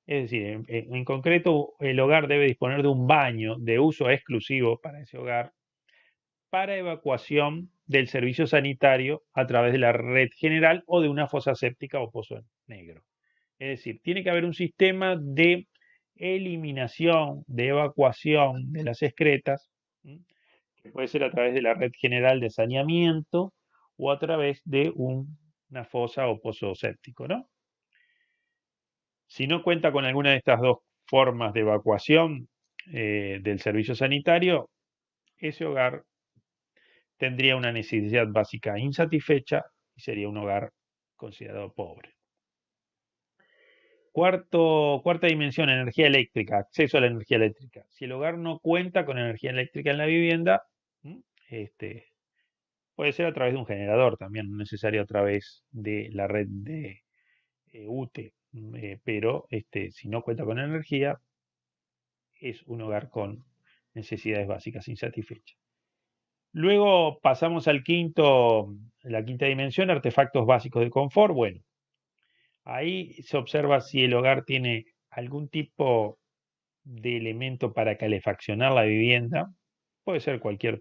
Es decir, en concreto, el hogar debe disponer de un baño de uso exclusivo para ese hogar, para evacuación del servicio sanitario a través de la red general o de una fosa séptica o pozo negro. Es decir, tiene que haber un sistema de eliminación, de evacuación de las excretas, que puede ser a través de la red general de saneamiento o a través de una fosa o pozo séptico, ¿no? Si no cuenta con alguna de estas dos formas de evacuación del servicio sanitario, ese hogar tendría una necesidad básica insatisfecha y sería un hogar considerado pobre. Cuarta dimensión, energía eléctrica, acceso a la energía eléctrica. Si el hogar no cuenta con energía eléctrica en la vivienda, este, puede ser a través de un generador también, no necesario a través de la red de UTE, pero si no cuenta con energía, es un hogar con necesidades básicas insatisfechas. Luego pasamos la quinta dimensión, artefactos básicos de confort. Bueno, ahí se observa si el hogar tiene algún tipo de elemento para calefaccionar la vivienda. Puede ser cualquier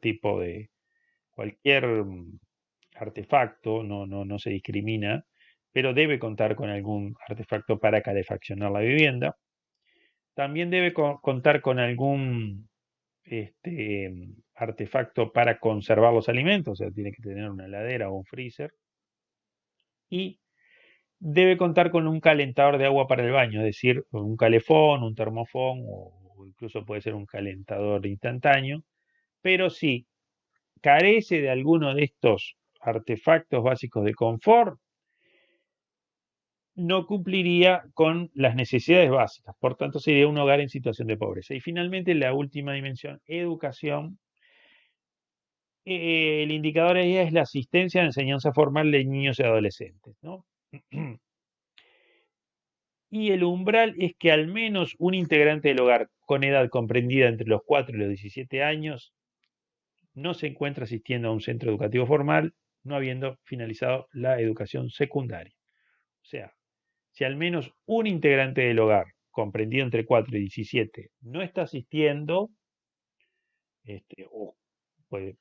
artefacto, no se discrimina, pero debe contar con algún artefacto para calefaccionar la vivienda. También debe contar con algún artefacto para conservar los alimentos, o sea, tiene que tener una heladera o un freezer. Y debe contar con un calentador de agua para el baño, es decir, un calefón, un termofón o incluso puede ser un calentador instantáneo. Pero si carece de alguno de estos artefactos básicos de confort, no cumpliría con las necesidades básicas, por tanto sería un hogar en situación de pobreza. Y finalmente la última dimensión, educación. El indicador ahí es la asistencia a la enseñanza formal de niños y adolescentes, ¿no? Y el umbral es que al menos un integrante del hogar con edad comprendida entre los 4 y los 17 años no se encuentra asistiendo a un centro educativo formal, no habiendo finalizado la educación secundaria. O sea, si al menos un integrante del hogar comprendido entre 4 y 17 no está asistiendo, o puede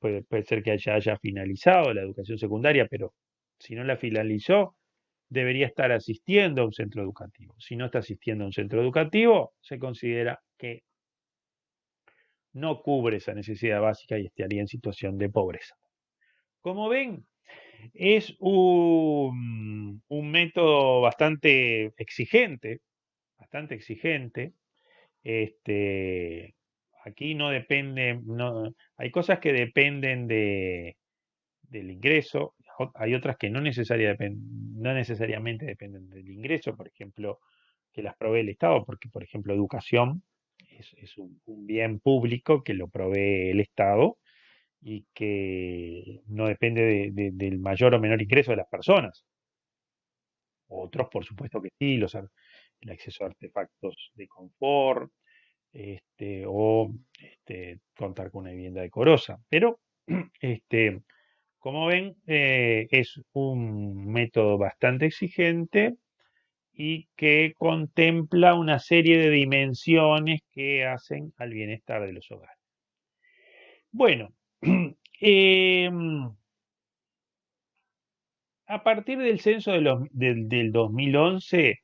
ser que haya finalizado la educación secundaria, pero si no la finalizó, debería estar asistiendo a un centro educativo. Si no está asistiendo a un centro educativo, se considera que no cubre esa necesidad básica y estaría en situación de pobreza. Como ven, es un método bastante exigente. Este, aquí no depende, hay cosas que dependen del ingreso, hay otras que no necesariamente dependen del ingreso, por ejemplo, que las provee el Estado, porque, por ejemplo, educación es un bien público que lo provee el Estado y que no depende del mayor o menor ingreso de las personas. Otros, por supuesto que sí, el acceso a artefactos de confort, o contar con una vivienda decorosa. Pero este, como ven, es un método bastante exigente y que contempla una serie de dimensiones que hacen al bienestar de los hogares. Bueno, em, a partir del censo del 2011,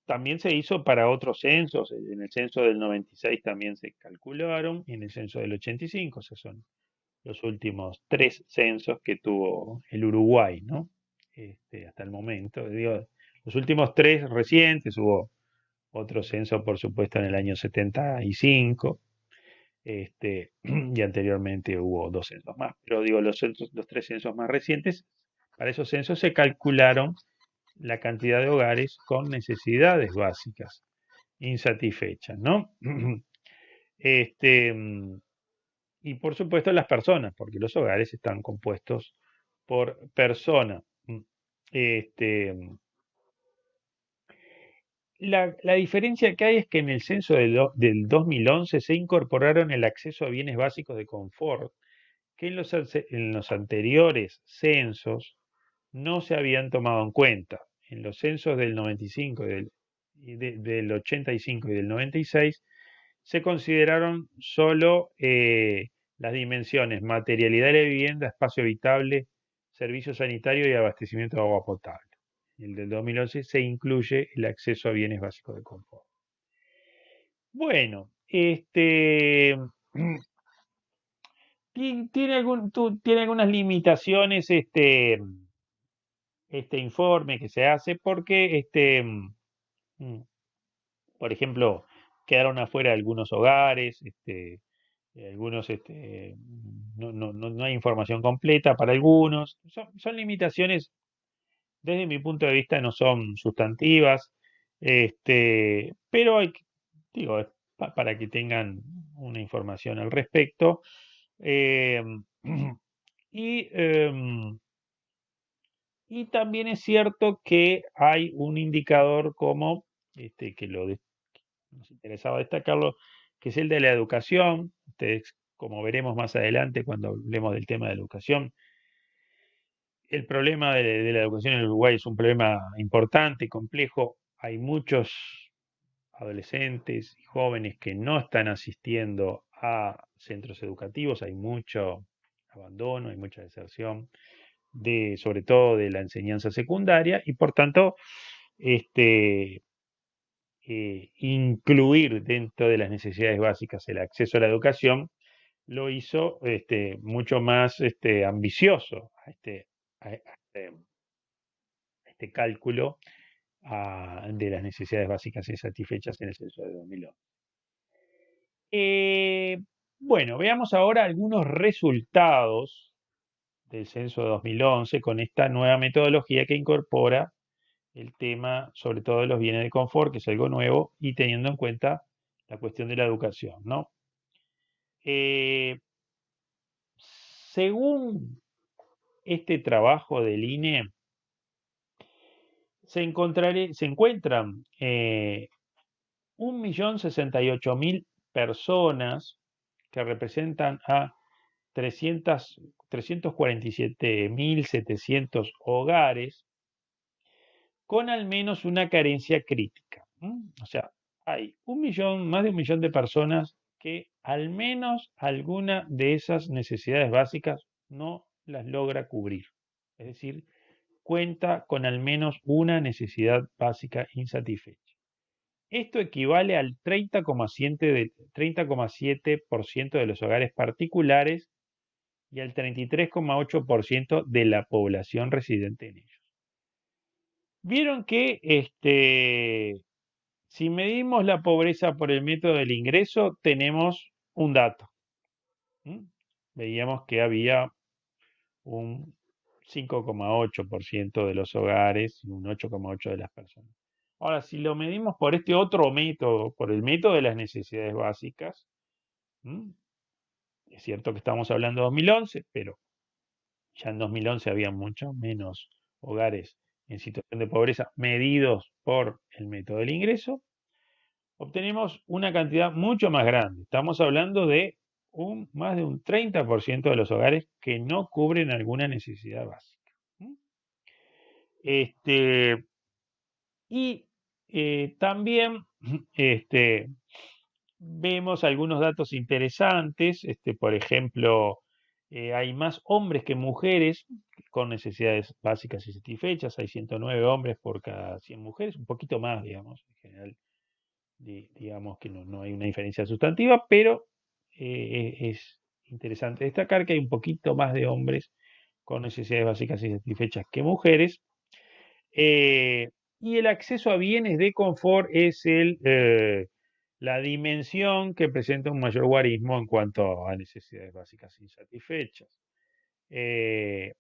también se hizo para otros censos. En el censo del 96 también se calcularon, y en el censo del 85, esos son los últimos tres censos que tuvo el Uruguay, ¿no? Hasta el momento. Digo, los últimos tres recientes, hubo otro censo, por supuesto, en el año 75, y anteriormente hubo dos censos más. Pero digo, los tres censos más recientes, para esos censos se calcularon la cantidad de hogares con necesidades básicas insatisfechas, ¿no? Este, mm, y por supuesto las personas, porque los hogares están compuestos por personas. Este, mm, la diferencia que hay es que en el censo del 2011 se incorporaron el acceso a bienes básicos de confort, que en los anteriores censos no se habían tomado en cuenta. En los censos del 95 del 85 y del 96 se consideraron solo las dimensiones materialidad de la vivienda, espacio habitable, servicio sanitario y abastecimiento de agua potable. En el del 2011 se incluye el acceso a bienes básicos de confort. Bueno, tiene algunas limitaciones este informe que se hace porque, mm, por ejemplo, quedaron afuera algunos hogares, algunos, no hay información completa para algunos. Son limitaciones, desde mi punto de vista, no son sustantivas, pero digo, es para que tengan una información al respecto. Eh, y, em, y también es cierto que hay un indicador como, que nos interesaba destacarlo, que es el de la educación. Ustedes, como veremos más adelante cuando hablemos del tema de la educación, el problema de la educación en Uruguay es un problema importante, complejo. Hay muchos adolescentes y jóvenes que no están asistiendo a centros educativos, hay mucho abandono, hay mucha deserción, sobre todo de la enseñanza secundaria, y por tanto, este, incluir dentro de las necesidades básicas el acceso a la educación lo hizo mucho más ambicioso a este cálculo de las necesidades básicas insatisfechas en el censo de 2011. Eh, bueno, veamos ahora algunos resultados del censo de 2011 con esta nueva metodología que incorpora el tema, sobre todo de los bienes de confort, que es algo nuevo, y teniendo en cuenta la cuestión de la educación, ¿no? Eh, Según este trabajo del INE, se encuentran 1.068.000 personas que representan a 347.700 hogares con al menos una carencia crítica. O sea, hay más de 1.000.000 de personas que al menos alguna de esas necesidades básicas no las logra cubrir. Es decir, cuenta con al menos una necesidad básica insatisfecha. Esto equivale al 30,7% de los hogares particulares y al 33,8% de la población residente en ellos. Vieron que si medimos la pobreza por el método del ingreso, tenemos un dato. Veíamos que había un 5,8% de los hogares y un 8,8% de las personas. Ahora, si lo medimos por este otro método, por el método de las necesidades básicas, es cierto que estamos hablando de 2011, pero ya en 2011 había mucho menos hogares en situación de pobreza medidos por el método del ingreso. Obtenemos una cantidad mucho más grande. Estamos hablando de más de un 30% de los hogares que no cubren alguna necesidad básica. ¿Mm? Este, y también este, vemos algunos datos interesantes, por ejemplo, hay más hombres que mujeres con necesidades básicas y satisfechas, hay 109 hombres por cada 100 mujeres, un poquito más, digamos, en general, digamos que no hay una diferencia sustantiva, pero es interesante destacar que hay un poquito más de hombres con necesidades básicas y satisfechas que mujeres. eh, y el acceso a bienes de confort es la dimensión que presenta un mayor guarismo en cuanto a necesidades básicas insatisfechas. Eh,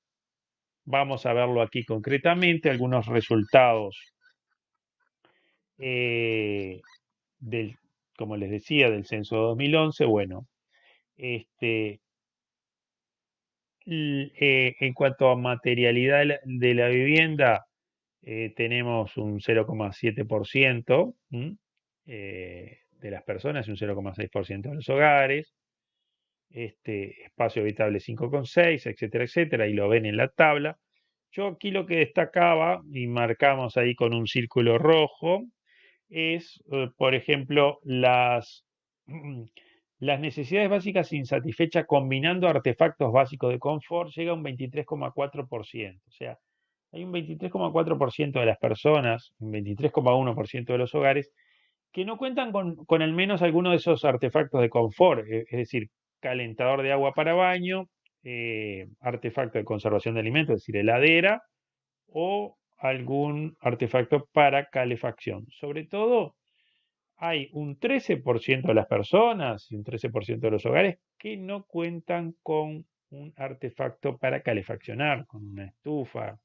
Vamos a verlo aquí concretamente, algunos resultados eh, del, como les decía, del censo 2011. Bueno, este, en cuanto a materialidad de la vivienda, tenemos un 0,7% de las personas y un 0,6% de los hogares. Espacio habitable 5,6, etcétera, etcétera, y lo ven en la tabla. Yo aquí lo que destacaba, y marcamos ahí con un círculo rojo, es, por ejemplo, las necesidades básicas insatisfechas combinando artefactos básicos de confort llega a un 23,4%. O sea, hay un 23,4% de las personas, un 23,1% de los hogares, que no cuentan con al menos alguno de esos artefactos de confort, es decir, calentador de agua para baño, artefacto de conservación de alimentos, es decir, heladera, o algún artefacto para calefacción. Sobre todo, hay un 13% de las personas y un 13% de los hogares que no cuentan con un artefacto para calefaccionar, con una estufa,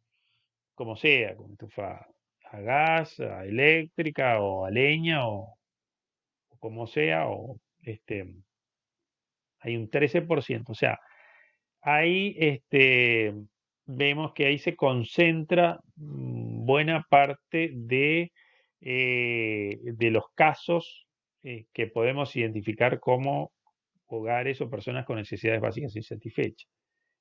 como sea, con estufa a gas, a eléctrica o a leña o como sea, o hay un 13%. O sea, ahí vemos que ahí se concentra buena parte de los casos que podemos identificar como hogares o personas con necesidades básicas insatisfechas.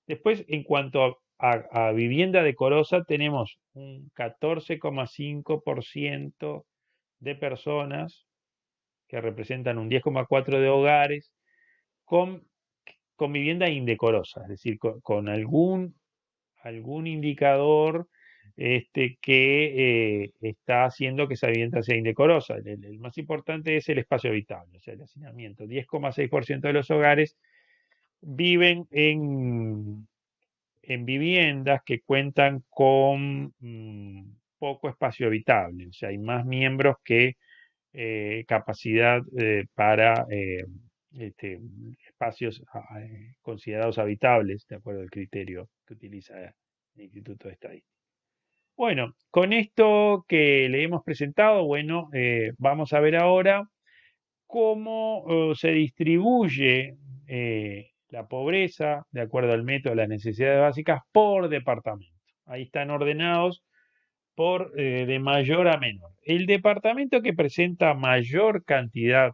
Después, en cuanto a vivienda decorosa, tenemos un 14,5% de personas que representan un 10,4% de hogares con, con vivienda indecorosa, es decir, con algún indicador que está haciendo que esa vivienda sea indecorosa. El más importante es el espacio habitable, o sea, el hacinamiento. 10,6% de los hogares viven en viviendas que cuentan con poco espacio habitable, o sea, hay más miembros que capacidad para espacios considerados habitables, de acuerdo al criterio que utiliza el Instituto de Estadística. Bueno, con esto que le hemos presentado, bueno, vamos a ver ahora cómo se distribuye la pobreza de acuerdo al método de las necesidades básicas por departamento. Ahí están ordenados de mayor a menor. El departamento que presenta mayor cantidad,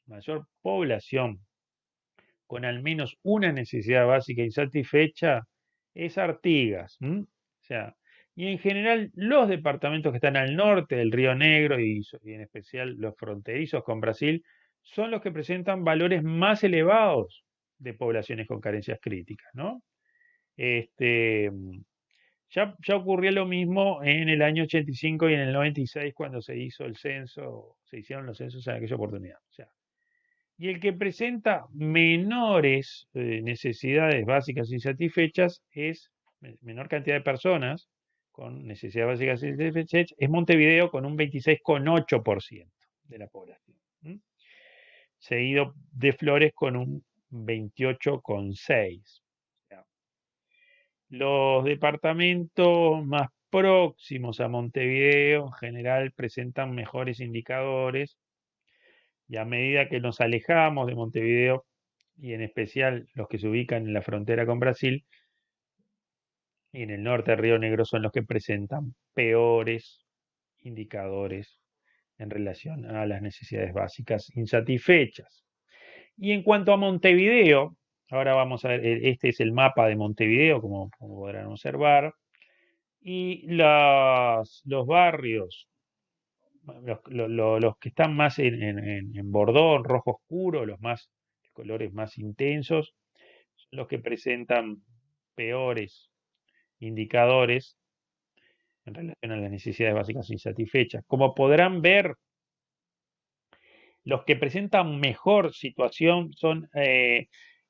mayor población, con al menos una necesidad básica insatisfecha, es Artigas. O sea, y en general los departamentos que están al norte del Río Negro y en especial los fronterizos con Brasil son los que presentan valores más elevados de poblaciones con carencias críticas, ¿no? Este, ya ocurrió lo mismo en el año 85 y en el 96 cuando se hizo el censo, se hicieron los censos en aquella oportunidad. O sea, y el que presenta menores necesidades básicas insatisfechas es menor cantidad de personas con necesidades básicas insatisfechas, es Montevideo con un 26,8% de la población. Seguido de Flores con un 28,6%. Los departamentos más próximos a Montevideo en general presentan mejores indicadores y a medida que nos alejamos de Montevideo y en especial los que se ubican en la frontera con Brasil y en el norte de Río Negro son los que presentan peores indicadores en relación a las necesidades básicas insatisfechas. Y en cuanto a Montevideo, ahora vamos a ver, este es el mapa de Montevideo, como podrán observar, y los barrios, los que están más en bordón, rojo oscuro, los más colores más intensos, son los que presentan peores indicadores en relación a las necesidades básicas insatisfechas. Como podrán ver, los que presentan mejor situación son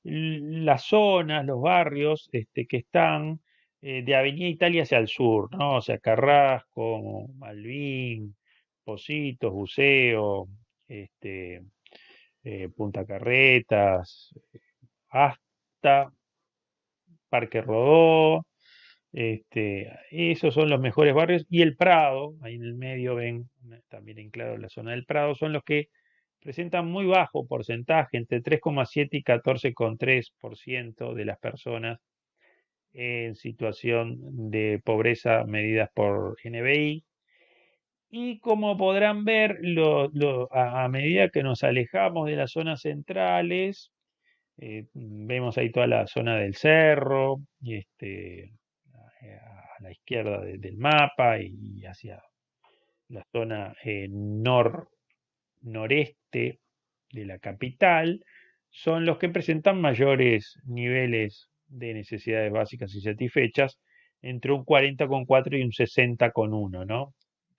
las zonas, los barrios que están de Avenida Italia hacia el sur, ¿no? O sea, Carrasco, Malvin, Positos, Buceo, este, Punta Carretas, hasta Parque Rodó. Esos son los mejores barrios. Y el Prado, ahí en el medio ven también en claro la zona del Prado, son los que presentan muy bajo porcentaje, entre 3,7 y 14,3% de las personas en situación de pobreza medidas por NBI. Y como podrán ver, a medida que nos alejamos de las zonas centrales, vemos ahí toda la zona del cerro, y a la izquierda del mapa y hacia la zona noreste de la capital, son los que presentan mayores niveles de necesidades básicas insatisfechas, entre un 40,4 y un 60,1, ¿no?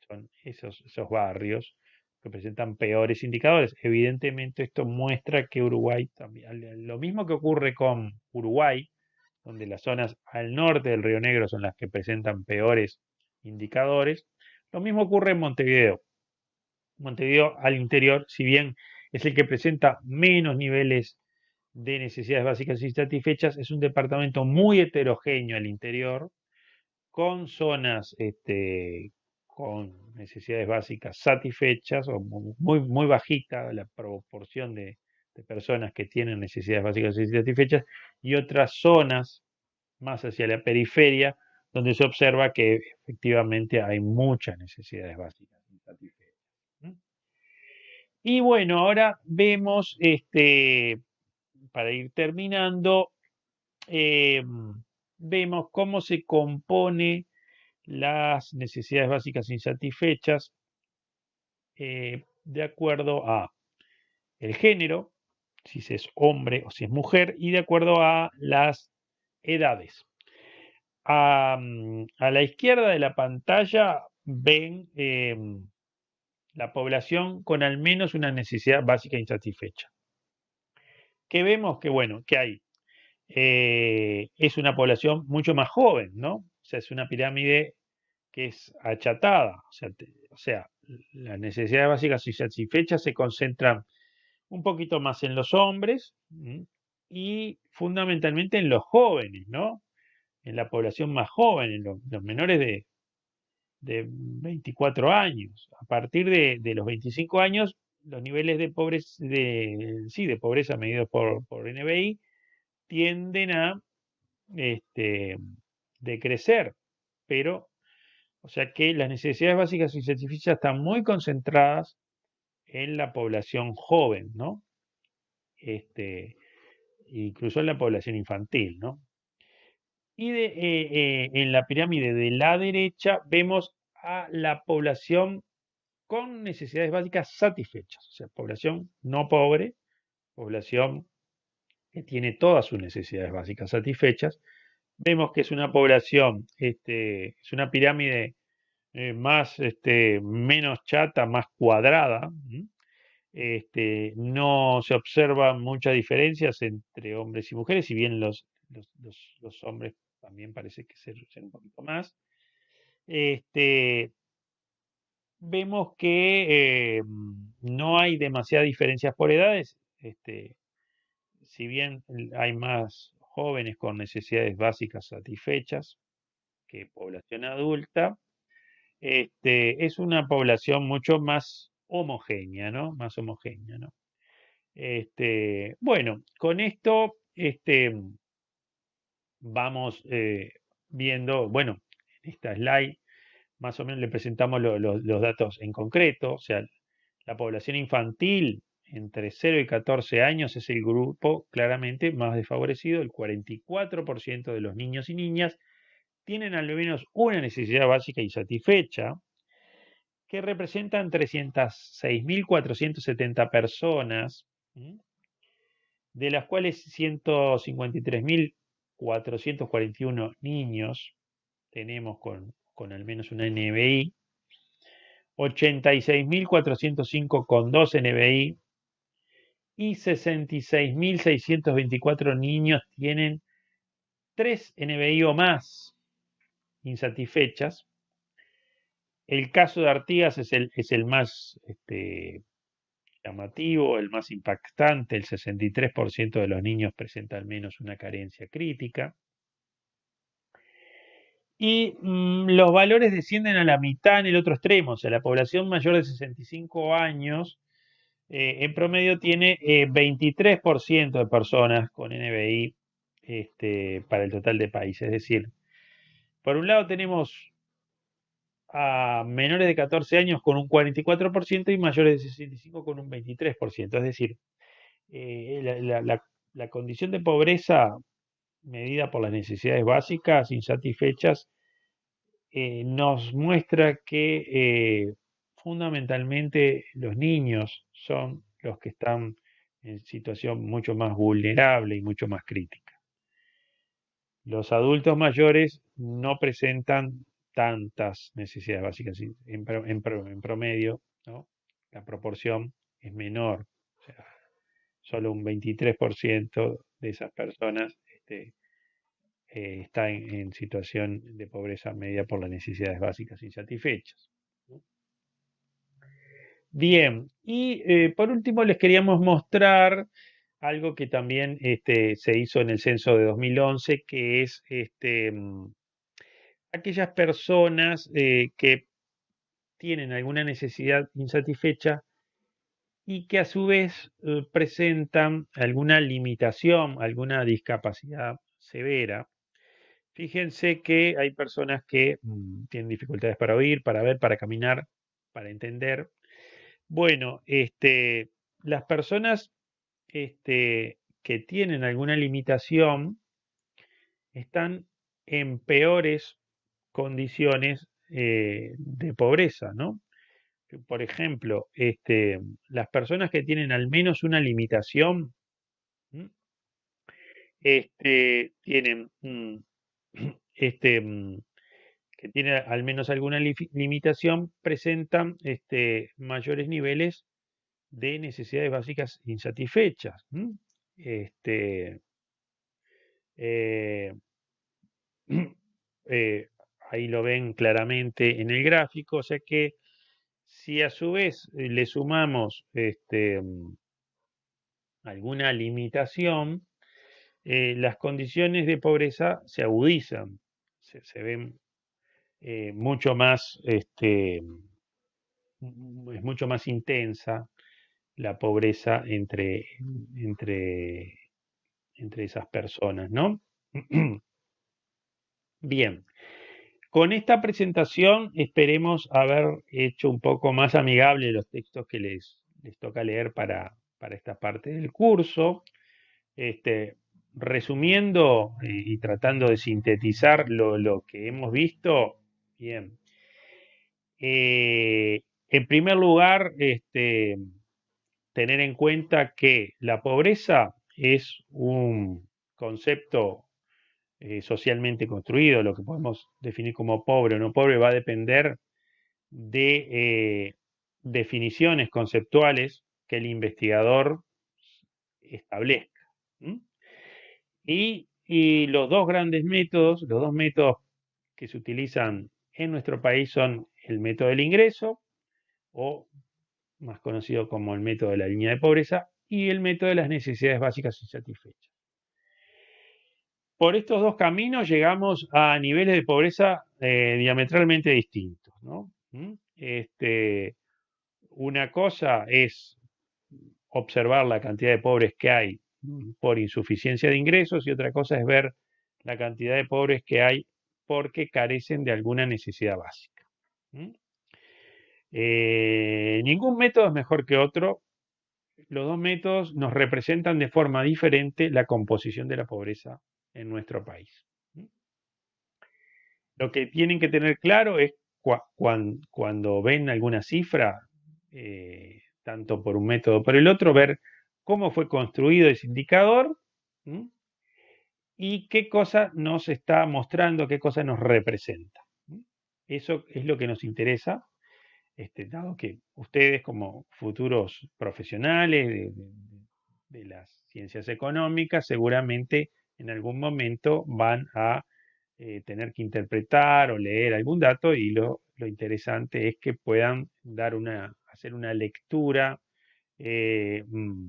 Son esos barrios que presentan peores indicadores. Evidentemente esto muestra que Uruguay también, lo mismo que ocurre con Uruguay, donde las zonas al norte del Río Negro son las que presentan peores indicadores, lo mismo ocurre en Montevideo. Montevideo al interior, si bien es el que presenta menos niveles de necesidades básicas insatisfechas, es un departamento muy heterogéneo al interior, con zonas con necesidades básicas satisfechas o muy bajita la proporción de personas que tienen necesidades básicas insatisfechas, y otras zonas más hacia la periferia donde se observa que efectivamente hay muchas necesidades básicas insatisfechas. Y bueno, ahora vemos, para ir terminando, eh, vemos cómo se compone las necesidades básicas insatisfechas de acuerdo a el género, si se es hombre o si es mujer, y de acuerdo a las edades. A la izquierda de la pantalla ven la población con al menos una necesidad básica insatisfecha. Que vemos que, bueno, que hay es una población mucho más joven, ¿no? O sea, es una pirámide que es achatada, o sea, las necesidades básicas insatisfechas se concentran un poquito más en los hombres y fundamentalmente en los jóvenes, ¿no? En la población más joven, en los menores de 24 años. A partir de los 25 años, los niveles de pobreza, de pobreza medidos por NBI tienden a decrecer, pero, o sea que las necesidades básicas insatisfechas están muy concentradas en la población joven, ¿no? Incluso en la población infantil, ¿no? Y en la pirámide de la derecha vemos a la población con necesidades básicas satisfechas, o sea, población no pobre, población que tiene todas sus necesidades básicas satisfechas. Vemos que es una población, es una pirámide menos chata, más cuadrada. No se observan muchas diferencias entre hombres y mujeres, si bien los hombres también parece que ser un poquito más. Vemos que no hay demasiadas diferencias por edades, si bien hay más jóvenes con necesidades básicas satisfechas que población adulta, es una población mucho más homogénea, ¿no? Más homogénea, ¿no? Bueno, con esto vamos viendo, bueno, en esta slide más o menos le presentamos los datos en concreto, o sea, la población infantil entre 0 y 14 años es el grupo claramente más desfavorecido. El 44% de los niños y niñas tienen al menos una necesidad básica insatisfecha, que representan 306.470 personas, de las cuales 153.441 niños tenemos con al menos una NBI, 86.405 con 2 NBI y 66.624 niños tienen 3 NBI o más insatisfechas. El caso de Artigas es el más llamativo, el más impactante. El 63% de los niños presenta al menos una carencia crítica. Y los valores descienden a la mitad en el otro extremo. O sea, la población mayor de 65 años en promedio tiene 23% de personas con NBI para el total de país. Es decir, por un lado tenemos a menores de 14 años con un 44% y mayores de 65 con un 23%. Es decir, la condición de pobreza medida por las necesidades básicas insatisfechas nos muestra que fundamentalmente los niños son los que están en situación mucho más vulnerable y mucho más crítica. Los adultos mayores no presentan tantas necesidades básicas en promedio, ¿no? La proporción es menor, o sea, solo un 23% de esas personas está en situación de pobreza media por las necesidades básicas insatisfechas. Bien, y por último les queríamos mostrar algo que también se hizo en el censo de 2011, que es aquellas personas que tienen alguna necesidad insatisfecha y que a su vez presentan alguna limitación, alguna discapacidad severa. Fíjense que hay personas que tienen dificultades para oír, para ver, para caminar, para entender. Bueno, las personas que tienen alguna limitación están en peores condiciones de pobreza, ¿no? Por ejemplo, las personas que tienen al menos una limitación, tienen que tiene al menos alguna limitación, presentan mayores niveles de necesidades básicas insatisfechas. Este, eh, eh, ahí lo ven claramente en el gráfico, o sea que si a su vez le sumamos alguna limitación, las condiciones de pobreza se agudizan, se ven mucho más, es mucho más intensa la pobreza entre, entre esas personas, ¿no? Bien, con esta presentación esperemos haber hecho un poco más amigable los textos que les toca leer para esta parte del curso. Resumiendo y tratando de sintetizar lo que hemos visto, bien. En primer lugar, tener en cuenta que la pobreza es un concepto socialmente construido. Lo que podemos definir como pobre o no pobre va a depender de definiciones conceptuales que el investigador establezca. Y los dos grandes métodos, los dos métodos que se utilizan en nuestro país son el método del ingreso, o más conocido como el método de la línea de pobreza, y el método de las necesidades básicas insatisfechas. Por estos dos caminos llegamos a niveles de pobreza diametralmente distintos, ¿no? Una cosa es observar la cantidad de pobres que hay por insuficiencia de ingresos y otra cosa es ver la cantidad de pobres que hay porque carecen de alguna necesidad básica. Ningún método es mejor que otro. los dos métodos nos representan de forma diferente la composición de la pobreza en nuestro país. Lo que tienen que tener claro es cuando ven alguna cifra, tanto por un método o por el otro, ver cómo fue construido ese indicador. ¿Mm? Y qué cosa nos está mostrando, qué cosa nos representa. Eso es lo que nos interesa, dado que ustedes como futuros profesionales de las ciencias económicas seguramente en algún momento van a tener que interpretar o leer algún dato y lo interesante es que puedan hacer una lectura eh, mm,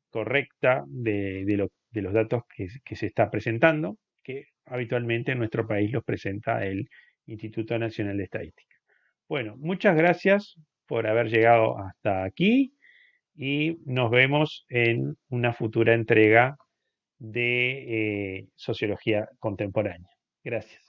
correcta de los datos que se está presentando, que habitualmente en nuestro país los presenta el Instituto Nacional de Estadística. Bueno, muchas gracias por haber llegado hasta aquí y nos vemos en una futura entrega de Sociología Contemporánea. Gracias.